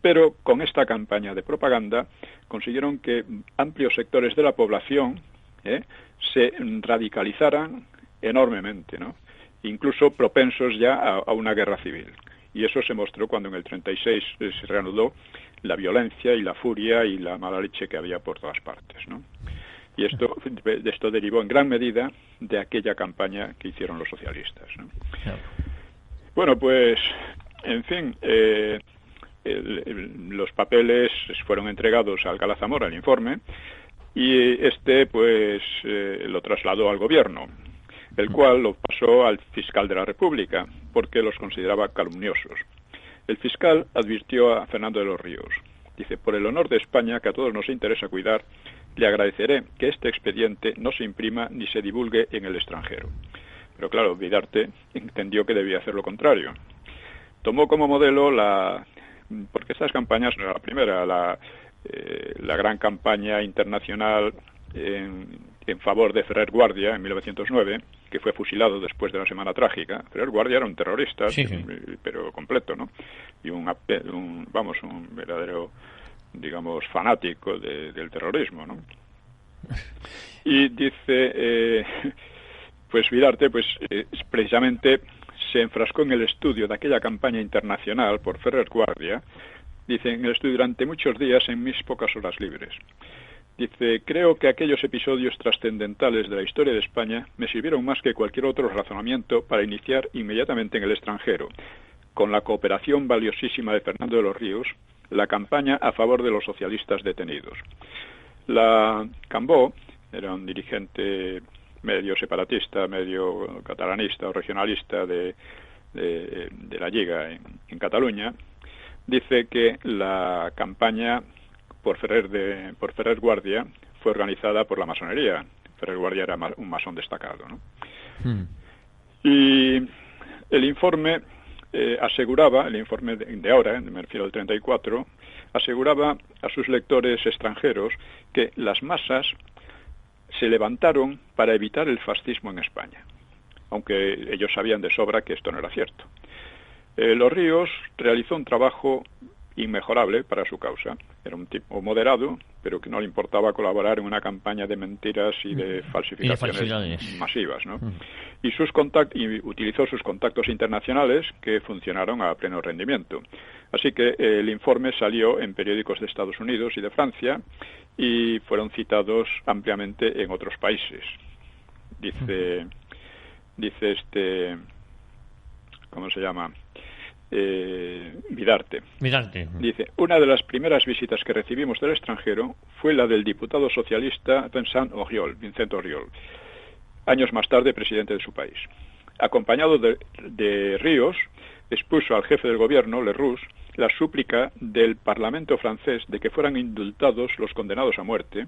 Pero con esta campaña de propaganda consiguieron que amplios sectores de la población se radicalizaran enormemente, ¿no? Incluso propensos ya a una guerra civil. Y eso se mostró cuando en el 36 se reanudó la violencia y la furia y la mala leche que había por todas partes, ¿no? Y esto derivó en gran medida de aquella campaña que hicieron los socialistas, ¿no? Claro. Bueno, pues, en fin, los papeles fueron entregados a Alcalá Zamora, el informe, y pues lo trasladó al gobierno, el cual lo pasó al fiscal de la República, porque los consideraba calumniosos. El fiscal advirtió a Fernando de los Ríos, dice, por el honor de España, que a todos nos interesa cuidar, le agradeceré que este expediente no se imprima ni se divulgue en el extranjero. Pero claro, Vidarte entendió que debía hacer lo contrario. Tomó como modelo porque estas campañas no era la primera, la gran campaña internacional en favor de Ferrer Guardia en 1909, que fue fusilado después de la Semana Trágica. Ferrer Guardia era un terrorista, sí. Pero completo, ¿no? Y un verdadero, digamos, fanático del terrorismo, ¿no? Y dice, pues Vidarte, precisamente se enfrascó en el estudio de aquella campaña internacional por Ferrer Guardia. Dice, en el estudio durante muchos días en mis pocas horas libres. Dice, creo que aquellos episodios trascendentales de la historia de España me sirvieron más que cualquier otro razonamiento para iniciar inmediatamente en el extranjero, con la cooperación valiosísima de Fernando de los Ríos, la campaña a favor de los socialistas detenidos. La Cambó era un dirigente medio separatista, medio catalanista o regionalista de la Lliga en Cataluña. Dice que la campaña por Ferrer Guardia fue organizada por la masonería. Ferrer Guardia era un masón destacado, ¿no? Y el informe aseguraba, el informe de ahora, me refiero al 34, aseguraba a sus lectores extranjeros que las masas se levantaron para evitar el fascismo en España, aunque ellos sabían de sobra que esto no era cierto. Los Ríos realizó un trabajo inmejorable para su causa. Era un tipo moderado, pero que no le importaba colaborar en una campaña de mentiras y de falsificaciones masivas, ¿no? Y utilizó sus contactos internacionales que funcionaron a pleno rendimiento. Así que el informe salió en periódicos de Estados Unidos y de Francia y fueron citados ampliamente en otros países. Dice ¿cómo se llama? Vidarte. Dice, una de las primeras visitas que recibimos del extranjero fue la del diputado socialista Vincent Auriol, años más tarde presidente de su país. Acompañado de Ríos, expuso al jefe del gobierno, Lerroux, la súplica del Parlamento francés de que fueran indultados los condenados a muerte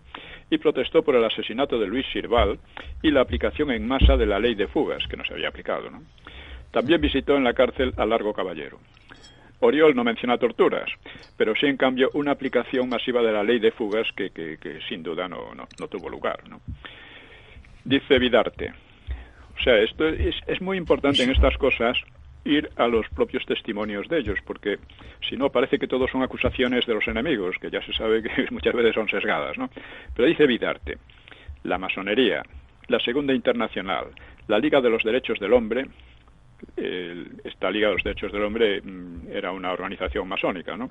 y protestó por el asesinato de Luis Sirval y la aplicación en masa de la ley de fugas, que no se había aplicado, ¿no? También visitó en la cárcel a Largo Caballero. Oriol no menciona torturas, pero sí, en cambio, una aplicación masiva de la ley de fugas que sin duda no tuvo lugar, ¿no? Dice Vidarte. O sea, esto es muy importante en estas cosas ir a los propios testimonios de ellos, porque si no parece que todos son acusaciones de los enemigos, que ya se sabe que muchas veces son sesgadas, ¿no? Pero dice Vidarte, la masonería, la Segunda Internacional, la Liga de los Derechos del Hombre. Esta Liga de los Derechos del Hombre era una organización masónica, ¿no?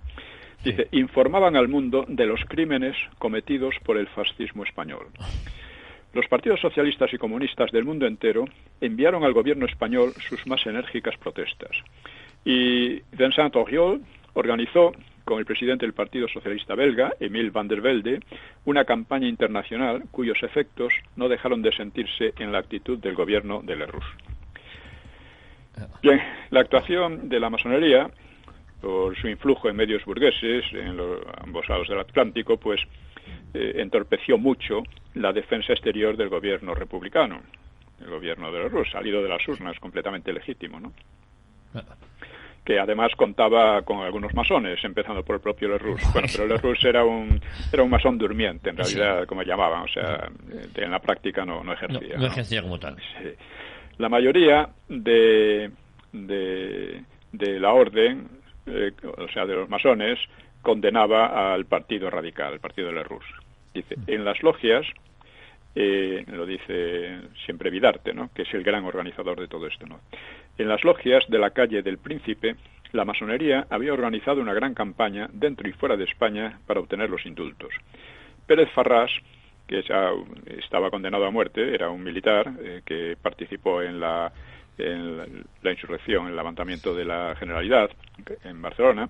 Dice, informaban al mundo de los crímenes cometidos por el fascismo español. Los partidos socialistas y comunistas del mundo entero enviaron al gobierno español sus más enérgicas protestas. Y Vincent Auriol organizó, con el presidente del Partido Socialista belga, Émile van der Velde, una campaña internacional cuyos efectos no dejaron de sentirse en la actitud del gobierno de Lerroux. Bien, la actuación de la masonería, por su influjo en medios burgueses, en ambos lados del Atlántico, pues entorpeció mucho la defensa exterior del gobierno republicano, el gobierno de Lerroux, salido de las urnas, completamente legítimo, ¿no? Que además contaba con algunos masones, empezando por el propio Lerroux. Bueno, pero Lerroux era un masón durmiente, en realidad, como llamaban, o sea, en la práctica no ejercía. No ejercía como tal. Sí. La mayoría de la orden, o sea, de los masones, condenaba al partido radical, al partido de Lerroux. Dice, en las logias, lo dice siempre Vidarte, ¿no?, que es el gran organizador de todo esto, ¿no? En las logias de la calle del Príncipe, la masonería había organizado una gran campaña dentro y fuera de España para obtener los indultos. Pérez Farrás, que ya estaba condenado a muerte, era un militar que participó en la insurrección, el levantamiento de la Generalidad en Barcelona.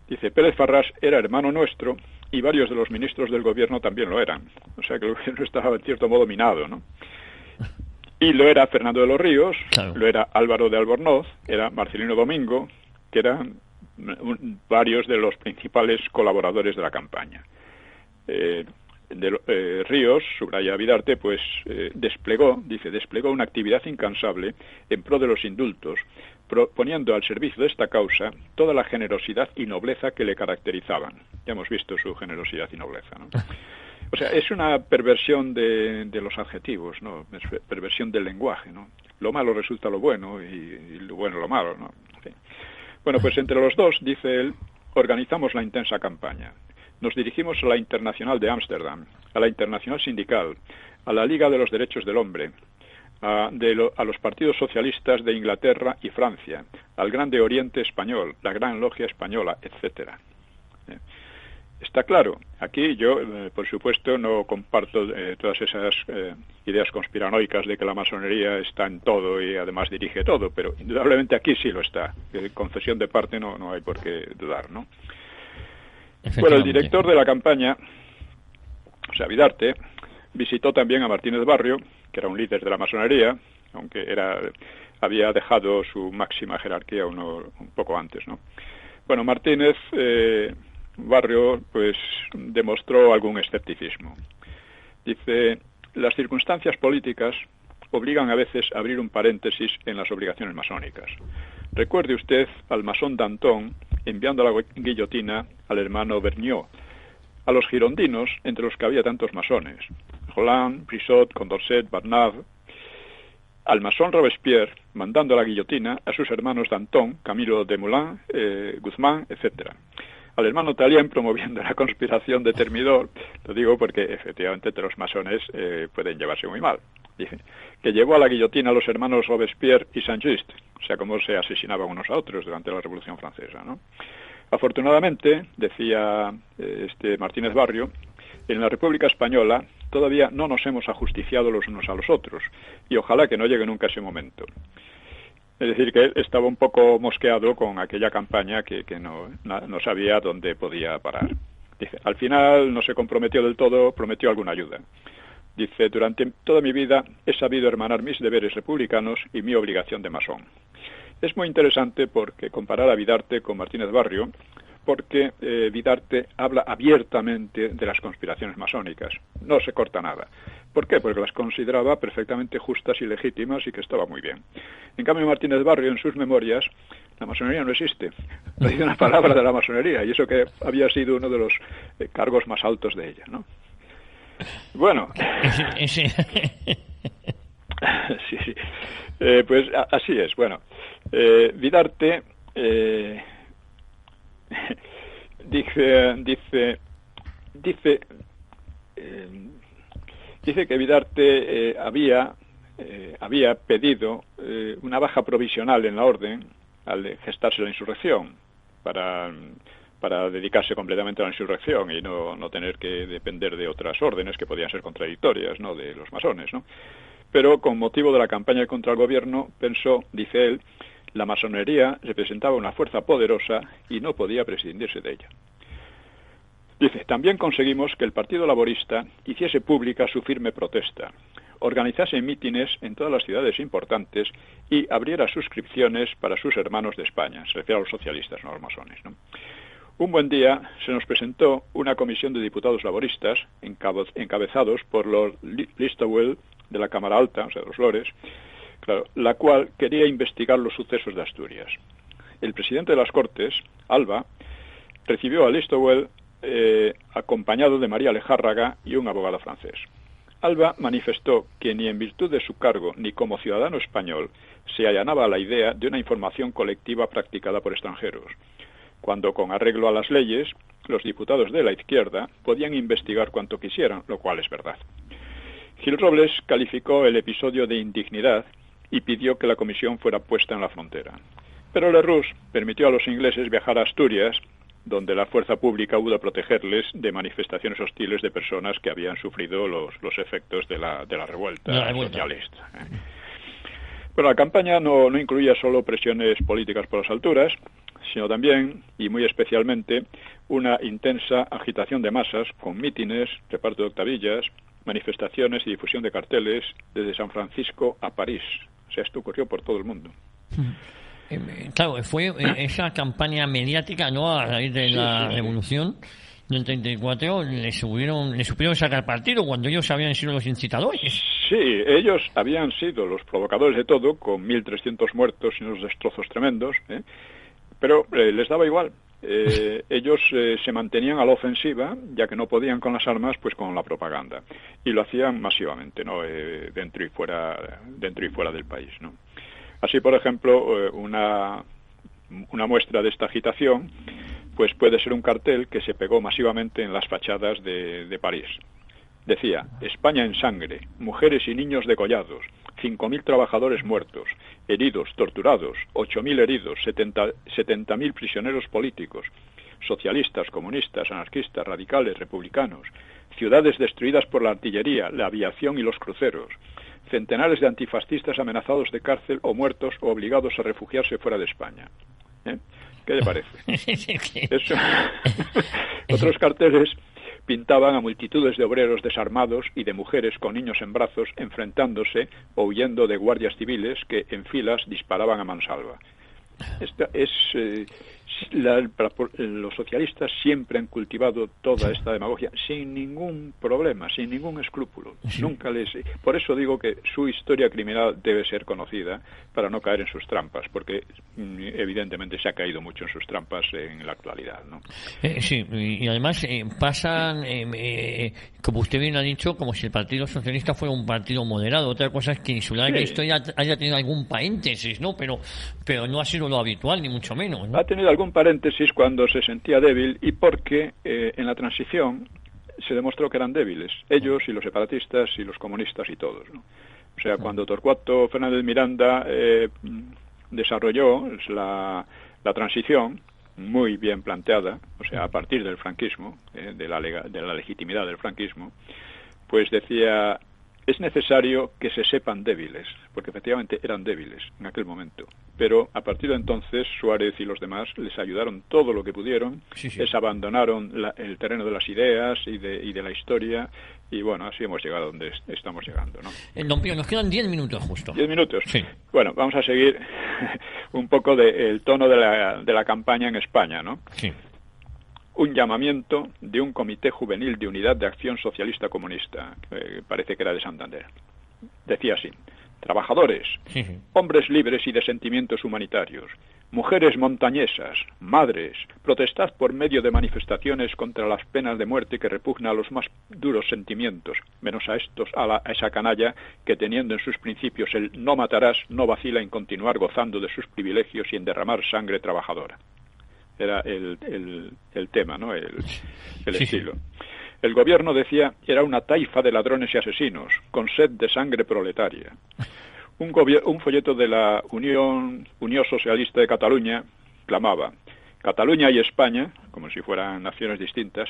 Dice, Pérez Farrás era hermano nuestro y varios de los ministros del gobierno también lo eran. O sea que el gobierno estaba en cierto modo minado, ¿no? Y lo era Fernando de los Ríos, claro. Lo era Álvaro de Albornoz, era Marcelino Domingo, que eran varios de los principales colaboradores de la campaña. Ríos, subraya Vidarte, pues desplegó una actividad incansable en pro de los indultos, poniendo al servicio de esta causa toda la generosidad y nobleza que le caracterizaban. Ya hemos visto su generosidad y nobleza, ¿no? O sea, es una perversión de los adjetivos, ¿no? Es perversión del lenguaje, ¿no? Lo malo resulta lo bueno y lo bueno lo malo, ¿no? Sí. Bueno, pues entre los dos, dice él, organizamos la intensa campaña. Nos dirigimos a la Internacional de Ámsterdam, a la Internacional Sindical, a la Liga de los Derechos del Hombre, a los partidos socialistas de Inglaterra y Francia, al Grande Oriente Español, la Gran Logia Española, etcétera. Está claro. Aquí yo, por supuesto, no comparto todas esas ideas conspiranoicas de que la masonería está en todo y además dirige todo, pero indudablemente aquí sí lo está. Confesión de parte no hay por qué dudar, ¿no? Bueno, el director de la campaña, o sea, Vidarte, visitó también a Martínez Barrio, que era un líder de la masonería, aunque había dejado su máxima jerarquía un poco antes, ¿no? Bueno, Martínez Barrio pues demostró algún escepticismo. Dice, las circunstancias políticas obligan a veces a abrir un paréntesis en las obligaciones masónicas. Recuerde usted al masón Danton enviando a la guillotina al hermano Vergniaud, a los girondinos, entre los que había tantos masones, Roland, Brissot, Condorcet, Barnave, al masón Robespierre, mandando a la guillotina a sus hermanos Danton, Camilo Desmoulins, Guzmán, etc. Al hermano Tallien promoviendo la conspiración de Thermidor, lo digo porque efectivamente entre los masones pueden llevarse muy mal. Dice, que llevó a la guillotina a los hermanos Robespierre y Saint-Just, o sea, cómo se asesinaban unos a otros durante la Revolución Francesa, ¿no? Afortunadamente, decía Martínez Barrio, en la República Española todavía no nos hemos ajusticiado los unos a los otros, y ojalá que no llegue nunca ese momento. Es decir, que él estaba un poco mosqueado con aquella campaña que no sabía dónde podía parar. Dice, al final no se comprometió del todo, prometió alguna ayuda. Dice, durante toda mi vida he sabido hermanar mis deberes republicanos y mi obligación de masón. Es muy interesante porque comparar a Vidarte con Martínez Barrio, porque Vidarte habla abiertamente de las conspiraciones masónicas, no se corta nada. ¿Por qué? Porque las consideraba perfectamente justas y legítimas y que estaba muy bien. En cambio, Martínez Barrio, en sus memorias, la masonería no existe. No dice una palabra de la masonería, y eso que había sido uno de los cargos más altos de ella, ¿no? Bueno. Sí. Pues así es. Bueno, Vidarte dice que Vidarte había pedido una baja provisional en la orden al gestarse la insurrección para dedicarse completamente a la insurrección y no tener que depender de otras órdenes que podían ser contradictorias, ¿no?, de los masones, ¿no? Pero con motivo de la campaña contra el gobierno pensó, dice él, la masonería representaba una fuerza poderosa y no podía prescindirse de ella. Dice, también conseguimos que el Partido Laborista hiciese pública su firme protesta, organizase mítines en todas las ciudades importantes y abriera suscripciones para sus hermanos de España, se refiere a los socialistas, no a los masones, ¿no? Un buen día se nos presentó una comisión de diputados laboristas encabezados por Lord Listowel de la Cámara Alta, o sea, de los Lores, claro, la cual quería investigar los sucesos de Asturias. El presidente de las Cortes, Alba, recibió a Listowel acompañado de María Lejárraga y un abogado francés. Alba manifestó que ni en virtud de su cargo ni como ciudadano español se allanaba a la idea de una información colectiva practicada por extranjeros, cuando con arreglo a las leyes los diputados de la izquierda podían investigar cuanto quisieran, lo cual es verdad. Gil Robles calificó el episodio de indignidad y pidió que la comisión fuera puesta en la frontera. Pero Lerroux permitió a los ingleses viajar a Asturias, donde la fuerza pública pudo protegerles de manifestaciones hostiles de personas que habían sufrido los efectos de la revuelta socialista. Bueno, la campaña no incluía solo presiones políticas por las alturas, sino también, y muy especialmente, una intensa agitación de masas con mítines, reparto de octavillas, manifestaciones y difusión de carteles desde San Francisco a París. O sea, esto ocurrió por todo el mundo. Claro, fue esa campaña mediática, ¿no?, a raíz de la revolución del 34, le supieron sacar partido cuando ellos habían sido los incitadores. Sí, ellos habían sido los provocadores de todo, con 1.300 muertos y unos destrozos tremendos, pero les daba igual. Ellos se mantenían a la ofensiva, ya que no podían con las armas, pues con la propaganda, y lo hacían masivamente, ¿no?, dentro y fuera del país, ¿no? Así, por ejemplo, una muestra de esta agitación pues puede ser un cartel que se pegó masivamente en las fachadas de París. Decía, España en sangre, mujeres y niños degollados, 5.000 trabajadores muertos, heridos, torturados, 8.000 heridos, 70.000 prisioneros políticos, socialistas, comunistas, anarquistas, radicales, republicanos, ciudades destruidas por la artillería, la aviación y los cruceros, centenares de antifascistas amenazados de cárcel o muertos o obligados a refugiarse fuera de España. ¿Qué le parece? Eso. Otros carteles pintaban a multitudes de obreros desarmados y de mujeres con niños en brazos enfrentándose o huyendo de guardias civiles que en filas disparaban a mansalva. Esta es los socialistas siempre han cultivado toda esta demagogia sin ningún problema, sin ningún escrúpulo. Sí. Por eso digo que su historia criminal debe ser conocida para no caer en sus trampas, porque evidentemente se ha caído mucho en sus trampas en la actualidad, ¿no? Sí, y además pasan, como usted bien ha dicho, como si el Partido Socialista fuera un partido moderado. Otra cosa es que en su larga historia haya tenido algún paréntesis, ¿no? Pero no ha sido lo habitual, ni mucho menos, ¿no? Ha tenido algún paréntesis cuando se sentía débil y porque en la transición se demostró que eran débiles, ellos y los separatistas y los comunistas y todos, ¿no? O sea, cuando Torcuato Fernández Miranda desarrolló la transición muy bien planteada, o sea, a partir del franquismo, de la legitimidad del franquismo, pues decía: es necesario que se sepan débiles, porque efectivamente eran débiles en aquel momento. Pero a partir de entonces Suárez y los demás les ayudaron todo lo que pudieron, les abandonaron el terreno de las ideas y de la historia, y bueno, así hemos llegado a donde estamos llegando, ¿no? Don Pío, nos quedan 10 minutos justo. 10 minutos. Sí. Bueno, vamos a seguir un poco el tono de la campaña en España, ¿no? Sí. Un llamamiento de un comité juvenil de Unidad de Acción Socialista Comunista, parece que era de Santander. Decía así: trabajadores, hombres libres y de sentimientos humanitarios, mujeres montañesas, madres, protestad por medio de manifestaciones contra las penas de muerte que repugna a los más duros sentimientos, menos a esa canalla que, teniendo en sus principios el no matarás, no vacila en continuar gozando de sus privilegios y en derramar sangre trabajadora. Era el tema, ¿no? El estilo. El gobierno, decía, era una taifa de ladrones y asesinos, con sed de sangre proletaria. Un folleto de la Unión Socialista de Cataluña clamaba: Cataluña y España, como si fueran naciones distintas,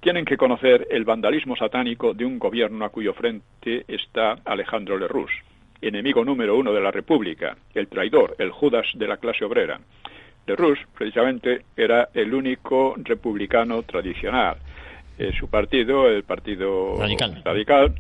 tienen que conocer el vandalismo satánico de un gobierno a cuyo frente está Alejandro Lerroux, enemigo número 1 de la República, el traidor, el Judas de la clase obrera. Lerroux, precisamente, era el único republicano tradicional. Su partido, el Partido Radical,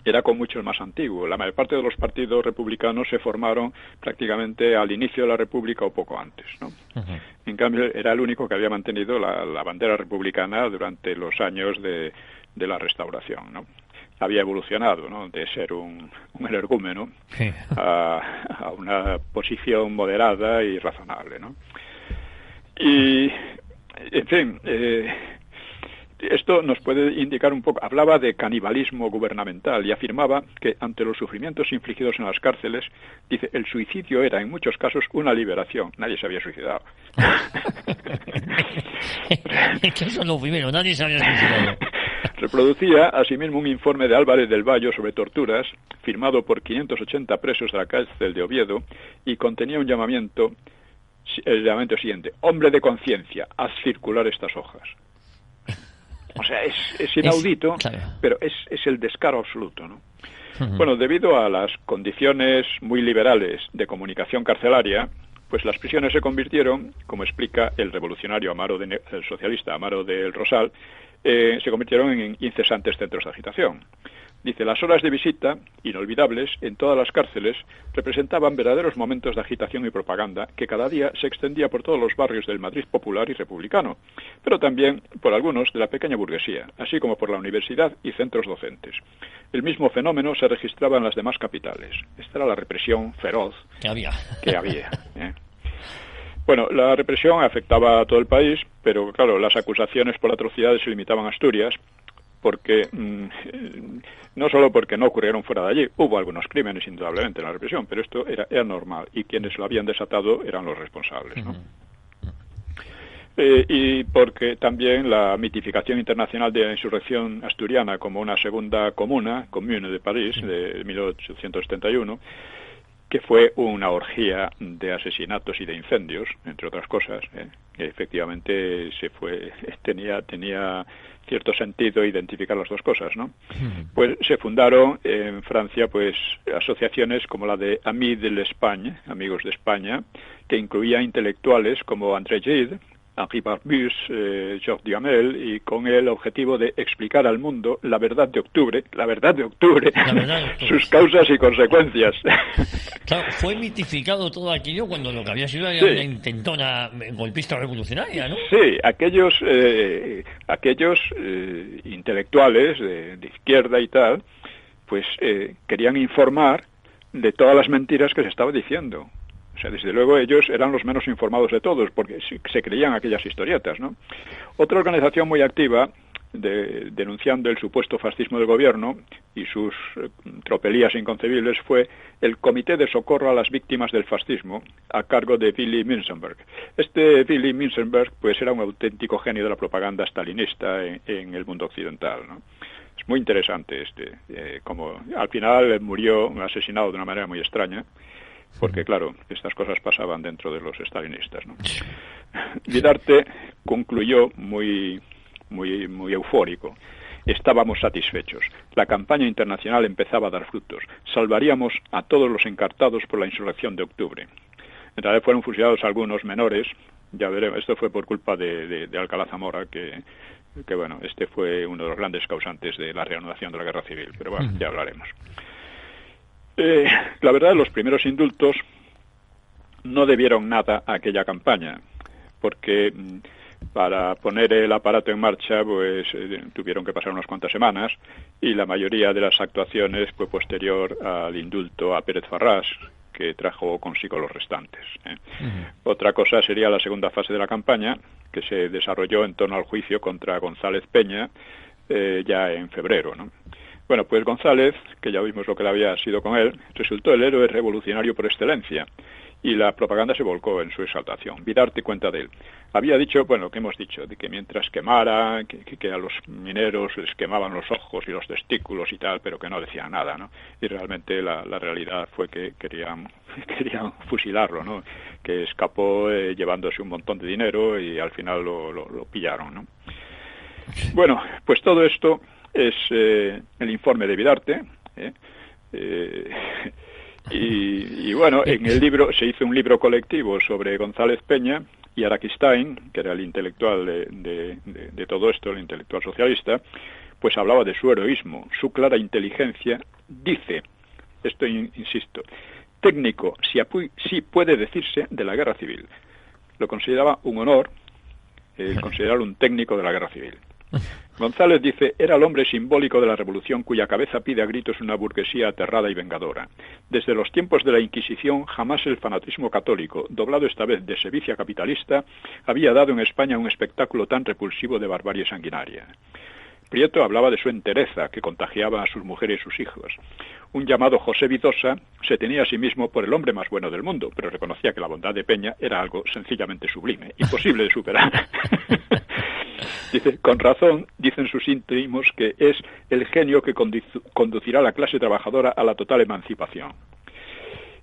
era con muchos más antiguo. La mayor parte de los partidos republicanos se formaron prácticamente al inicio de la República o poco antes, ¿no? Uh-huh. En cambio, era el único que había mantenido la bandera republicana durante los años de la Restauración, ¿no? Había evolucionado, ¿no?, de ser un energúmeno a una posición moderada y razonable, ¿no? Y, en fin, esto nos puede indicar un poco. Hablaba de canibalismo gubernamental y afirmaba que ante los sufrimientos infligidos en las cárceles, dice, el suicidio era en muchos casos una liberación. Nadie se había suicidado. Eso es lo primero, nadie se había suicidado. Reproducía asimismo un informe de Álvarez del Valle sobre torturas, firmado por 580 presos de la cárcel de Oviedo, y contenía el llamamiento siguiente: hombre de conciencia, haz circular estas hojas. O sea, es inaudito, claro, pero es el descaro absoluto, ¿no? Uh-huh. Bueno, debido a las condiciones muy liberales de comunicación carcelaria, pues las prisiones se convirtieron, como explica el revolucionario el socialista Amaro del Rosal, se convirtieron en incesantes centros de agitación. Dice, las horas de visita, inolvidables, en todas las cárceles, representaban verdaderos momentos de agitación y propaganda que cada día se extendía por todos los barrios del Madrid popular y republicano, pero también por algunos de la pequeña burguesía, así como por la universidad y centros docentes. El mismo fenómeno se registraba en las demás capitales. Esta era la represión feroz que había. Bueno, la represión afectaba a todo el país, pero claro, las acusaciones por atrocidades se limitaban a Asturias, porque no solo porque no ocurrieron fuera de allí, hubo algunos crímenes indudablemente en la represión, pero esto era normal, y quienes lo habían desatado eran los responsables, ¿no? Y porque también la mitificación internacional de la insurrección asturiana como una segunda comuna, Commune de París, de 1871, que fue una orgía de asesinatos y de incendios, entre otras cosas, que efectivamente tenía cierto sentido identificar las dos cosas, ¿no? Pues se fundaron en Francia pues asociaciones como la de Amis de l'Espagne, Amigos de España, que incluía intelectuales como André Gide, Henri Barbusse, Georges Duhamel, y con el objetivo de explicar al mundo la verdad de octubre, sus causas y consecuencias. Claro, fue mitificado todo aquello cuando lo que había sido era una intentona golpista revolucionaria, ¿no? Sí, aquellos intelectuales de izquierda y tal, pues querían informar de todas las mentiras que se estaba diciendo. O sea, desde luego ellos eran los menos informados de todos, porque se creían aquellas historietas, ¿no? Otra organización muy activa, denunciando el supuesto fascismo del gobierno y sus tropelías inconcebibles, fue el Comité de Socorro a las Víctimas del Fascismo, a cargo de Willy Münzenberg. Este Willy Münzenberg, pues, era un auténtico genio de la propaganda stalinista en el mundo occidental, ¿no? Es muy interesante como al final murió asesinado de una manera muy extraña, porque claro, estas cosas pasaban dentro de los stalinistas, ¿no? Vidarte concluyó muy eufórico. Estábamos satisfechos. La campaña internacional empezaba a dar frutos. Salvaríamos a todos los encartados por la insurrección de octubre. En realidad fueron fusilados algunos menores. Ya veremos, esto fue por culpa de Alcalá Zamora, que bueno, este fue uno de los grandes causantes de la reanudación de la guerra civil. Pero bueno, ya hablaremos. La verdad, los primeros indultos no debieron nada a aquella campaña, porque para poner el aparato en marcha pues tuvieron que pasar unas cuantas semanas, y la mayoría de las actuaciones fue posterior al indulto a Pérez Farrás, que trajo consigo los restantes. Otra cosa sería la segunda fase de la campaña, que se desarrolló en torno al juicio contra González Peña, ya en febrero, ¿no? Bueno, pues González, que ya vimos lo que le había sido con él, resultó el héroe revolucionario por excelencia, y la propaganda se volcó en su exaltación. Vidarte cuenta de él. Había dicho, bueno, lo que hemos dicho, de que mientras quemara, que a los mineros les quemaban los ojos y los testículos y tal, pero que no decían nada, ¿no? Y realmente la realidad fue que querían fusilarlo, ¿no? Que escapó llevándose un montón de dinero y al final lo pillaron, ¿no? Bueno, pues todo esto es el informe de Vidarte, y bueno, en el libro se hizo un libro colectivo sobre González Peña, y Araquistain, que era el intelectual de todo esto, el intelectual socialista, pues hablaba de su heroísmo, su clara inteligencia. Dice, esto insisto, técnico, sí puede decirse, de la guerra civil. Lo consideraba un honor considerarlo un técnico de la guerra civil. González dice, era el hombre simbólico de la revolución cuya cabeza pide a gritos una burguesía aterrada y vengadora. Desde los tiempos de la Inquisición, jamás el fanatismo católico, doblado esta vez de sevicia capitalista, había dado en España un espectáculo tan repulsivo de barbarie sanguinaria. Prieto hablaba de su entereza, que contagiaba a sus mujeres y sus hijos. Un llamado José Vizosa se tenía a sí mismo por el hombre más bueno del mundo, pero reconocía que la bondad de Peña era algo sencillamente sublime, imposible de superar. Dice, con razón, dicen sus íntimos que es el genio que conducirá a la clase trabajadora a la total emancipación.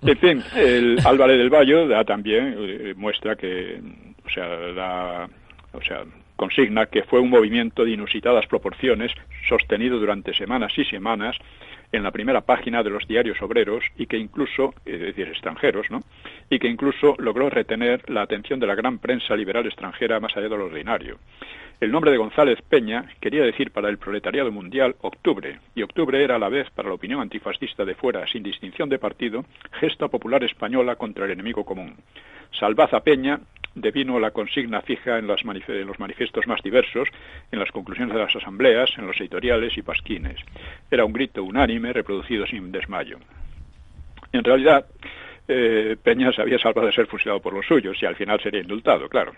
En fin, el Álvarez del Valle da también, muestra que, consigna que fue un movimiento de inusitadas proporciones, sostenido durante semanas y semanas en la primera página de los diarios obreros, y que incluso, es decir, extranjeros, ¿no? Y que incluso logró retener la atención de la gran prensa liberal extranjera más allá de lo ordinario. El nombre de González Peña quería decir para el proletariado mundial octubre, y octubre era a la vez para la opinión antifascista de fuera, sin distinción de partido, gesta popular española contra el enemigo común. Salvad a Peña devino la consigna fija en los manifiestos más diversos, en las conclusiones de las asambleas, en los editoriales y pasquines. Era un grito unánime reproducido sin desmayo. En realidad, Peña se había salvado de ser fusilado por los suyos y al final sería indultado, claro.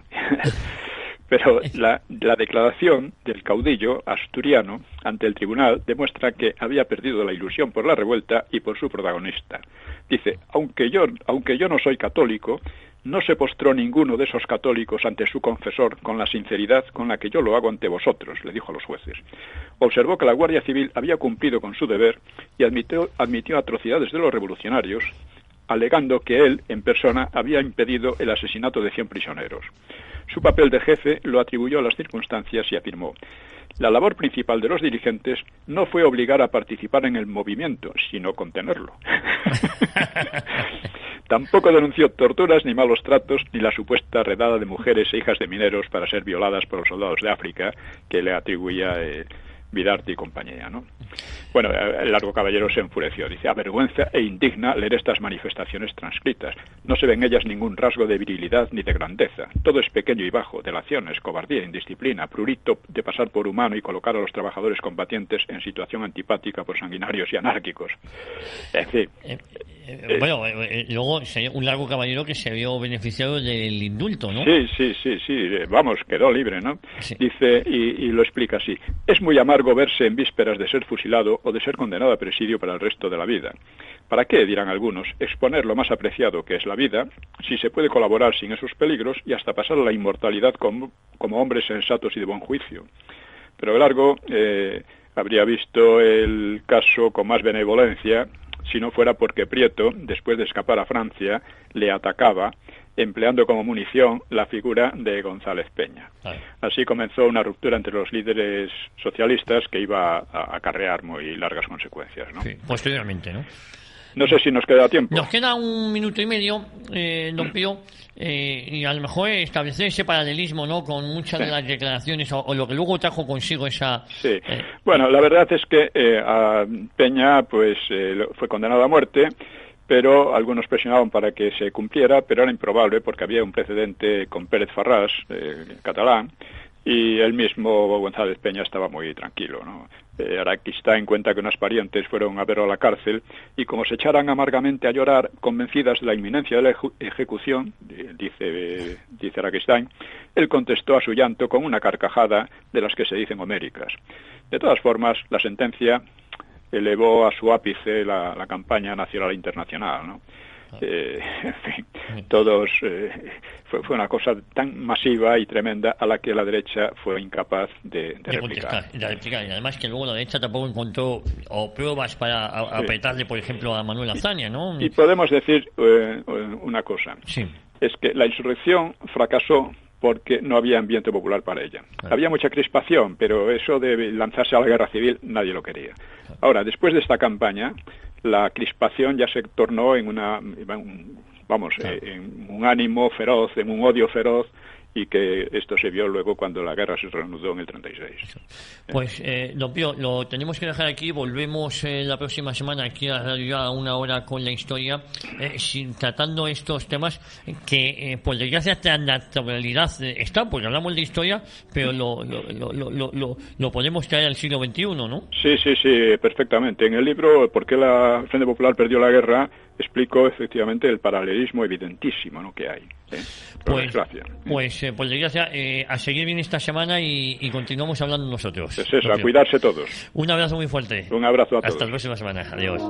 Pero la declaración del caudillo asturiano ante el tribunal demuestra que había perdido la ilusión por la revuelta y por su protagonista. Dice, aunque yo no soy católico, no se postró ninguno de esos católicos ante su confesor con la sinceridad con la que yo lo hago ante vosotros, le dijo a los jueces. Observó que la Guardia Civil había cumplido con su deber y admitió atrocidades de los revolucionarios, alegando que él, en persona, había impedido el asesinato de 100 prisioneros. Su papel de jefe lo atribuyó a las circunstancias y afirmó: la labor principal de los dirigentes no fue obligar a participar en el movimiento, sino contenerlo. Tampoco denunció torturas ni malos tratos, ni la supuesta redada de mujeres e hijas de mineros para ser violadas por los soldados de África que le atribuía Bidarte y compañía, ¿no? Bueno, el Largo Caballero se enfureció. Dice: avergüenza e indigna leer estas manifestaciones transcritas. No se ve en ellas ningún rasgo de virilidad ni de grandeza. Todo es pequeño y bajo, delaciones, cobardía, indisciplina, prurito de pasar por humano y colocar a los trabajadores combatientes en situación antipática por sanguinarios y anárquicos. En fin. Luego un Largo Caballero que se vio beneficiado del indulto, ¿no? Sí. Vamos, quedó libre, ¿no? Sí. Dice, y lo explica así: es muy amargo verse en vísperas de ser fusilado o de ser condenado a presidio para el resto de la vida. ¿Para qué, dirán algunos, exponer lo más apreciado que es la vida, si se puede colaborar sin esos peligros y hasta pasar a la inmortalidad como hombres sensatos y de buen juicio? Pero Largo habría visto el caso con más benevolencia si no fuera porque Prieto, después de escapar a Francia, le atacaba, empleando como munición la figura de González Peña. Así comenzó una ruptura entre los líderes socialistas que iba a acarrear muy largas consecuencias, ¿no? Sí, posteriormente, ¿no? No sé si nos queda tiempo. Nos queda 1 minuto y medio, don Pío, y a lo mejor establecer ese paralelismo, ¿no?, con muchas de las declaraciones o lo que luego trajo consigo esa... Sí, bueno, la verdad es que a Peña pues fue condenado a muerte, pero algunos presionaban para que se cumpliera, pero era improbable porque había un precedente con Pérez Farrás, catalán, y el mismo González Peña estaba muy tranquilo, ¿no? Araquistáin cuenta que unas parientes fueron a verlo a la cárcel y como se echaran amargamente a llorar, convencidas de la inminencia de la ejecución, dice Araquistáin, él contestó a su llanto con una carcajada de las que se dicen homéricas. De todas formas, la sentencia elevó a su ápice la campaña nacional e internacional, ¿no? En fin, todos fue una cosa tan masiva y tremenda a la que la derecha fue incapaz de replicar. Y además que luego la derecha tampoco encontró pruebas para apretarle, por ejemplo, a Manuel Azaña, ¿no? Y podemos decir una cosa, es que la insurrección fracasó porque no había ambiente popular para ella. Había mucha crispación, pero eso de lanzarse a la guerra civil nadie lo quería. Ahora, después de esta campaña, la crispación ya se tornó en en un ánimo feroz, en un odio feroz, y que esto se vio luego cuando la guerra se reanudó en el 36. Pues, don Pío, lo tenemos que dejar aquí. Volvemos la próxima semana aquí a Radio Ya a 1 hora con la historia, tratando estos temas que, por desgracia, tan naturalidad está, porque hablamos de historia, pero lo podemos traer al siglo XXI, ¿no? Sí, perfectamente. En el libro ¿Por qué la Frente Popular perdió la guerra? Explico efectivamente el paralelismo evidentísimo, ¿no?, que hay. Pues por desgracia, a seguir bien esta semana y continuamos hablando nosotros. Es eso, a cuidarse todos. Un abrazo muy fuerte. Un abrazo a todos. Hasta la próxima semana. Adiós.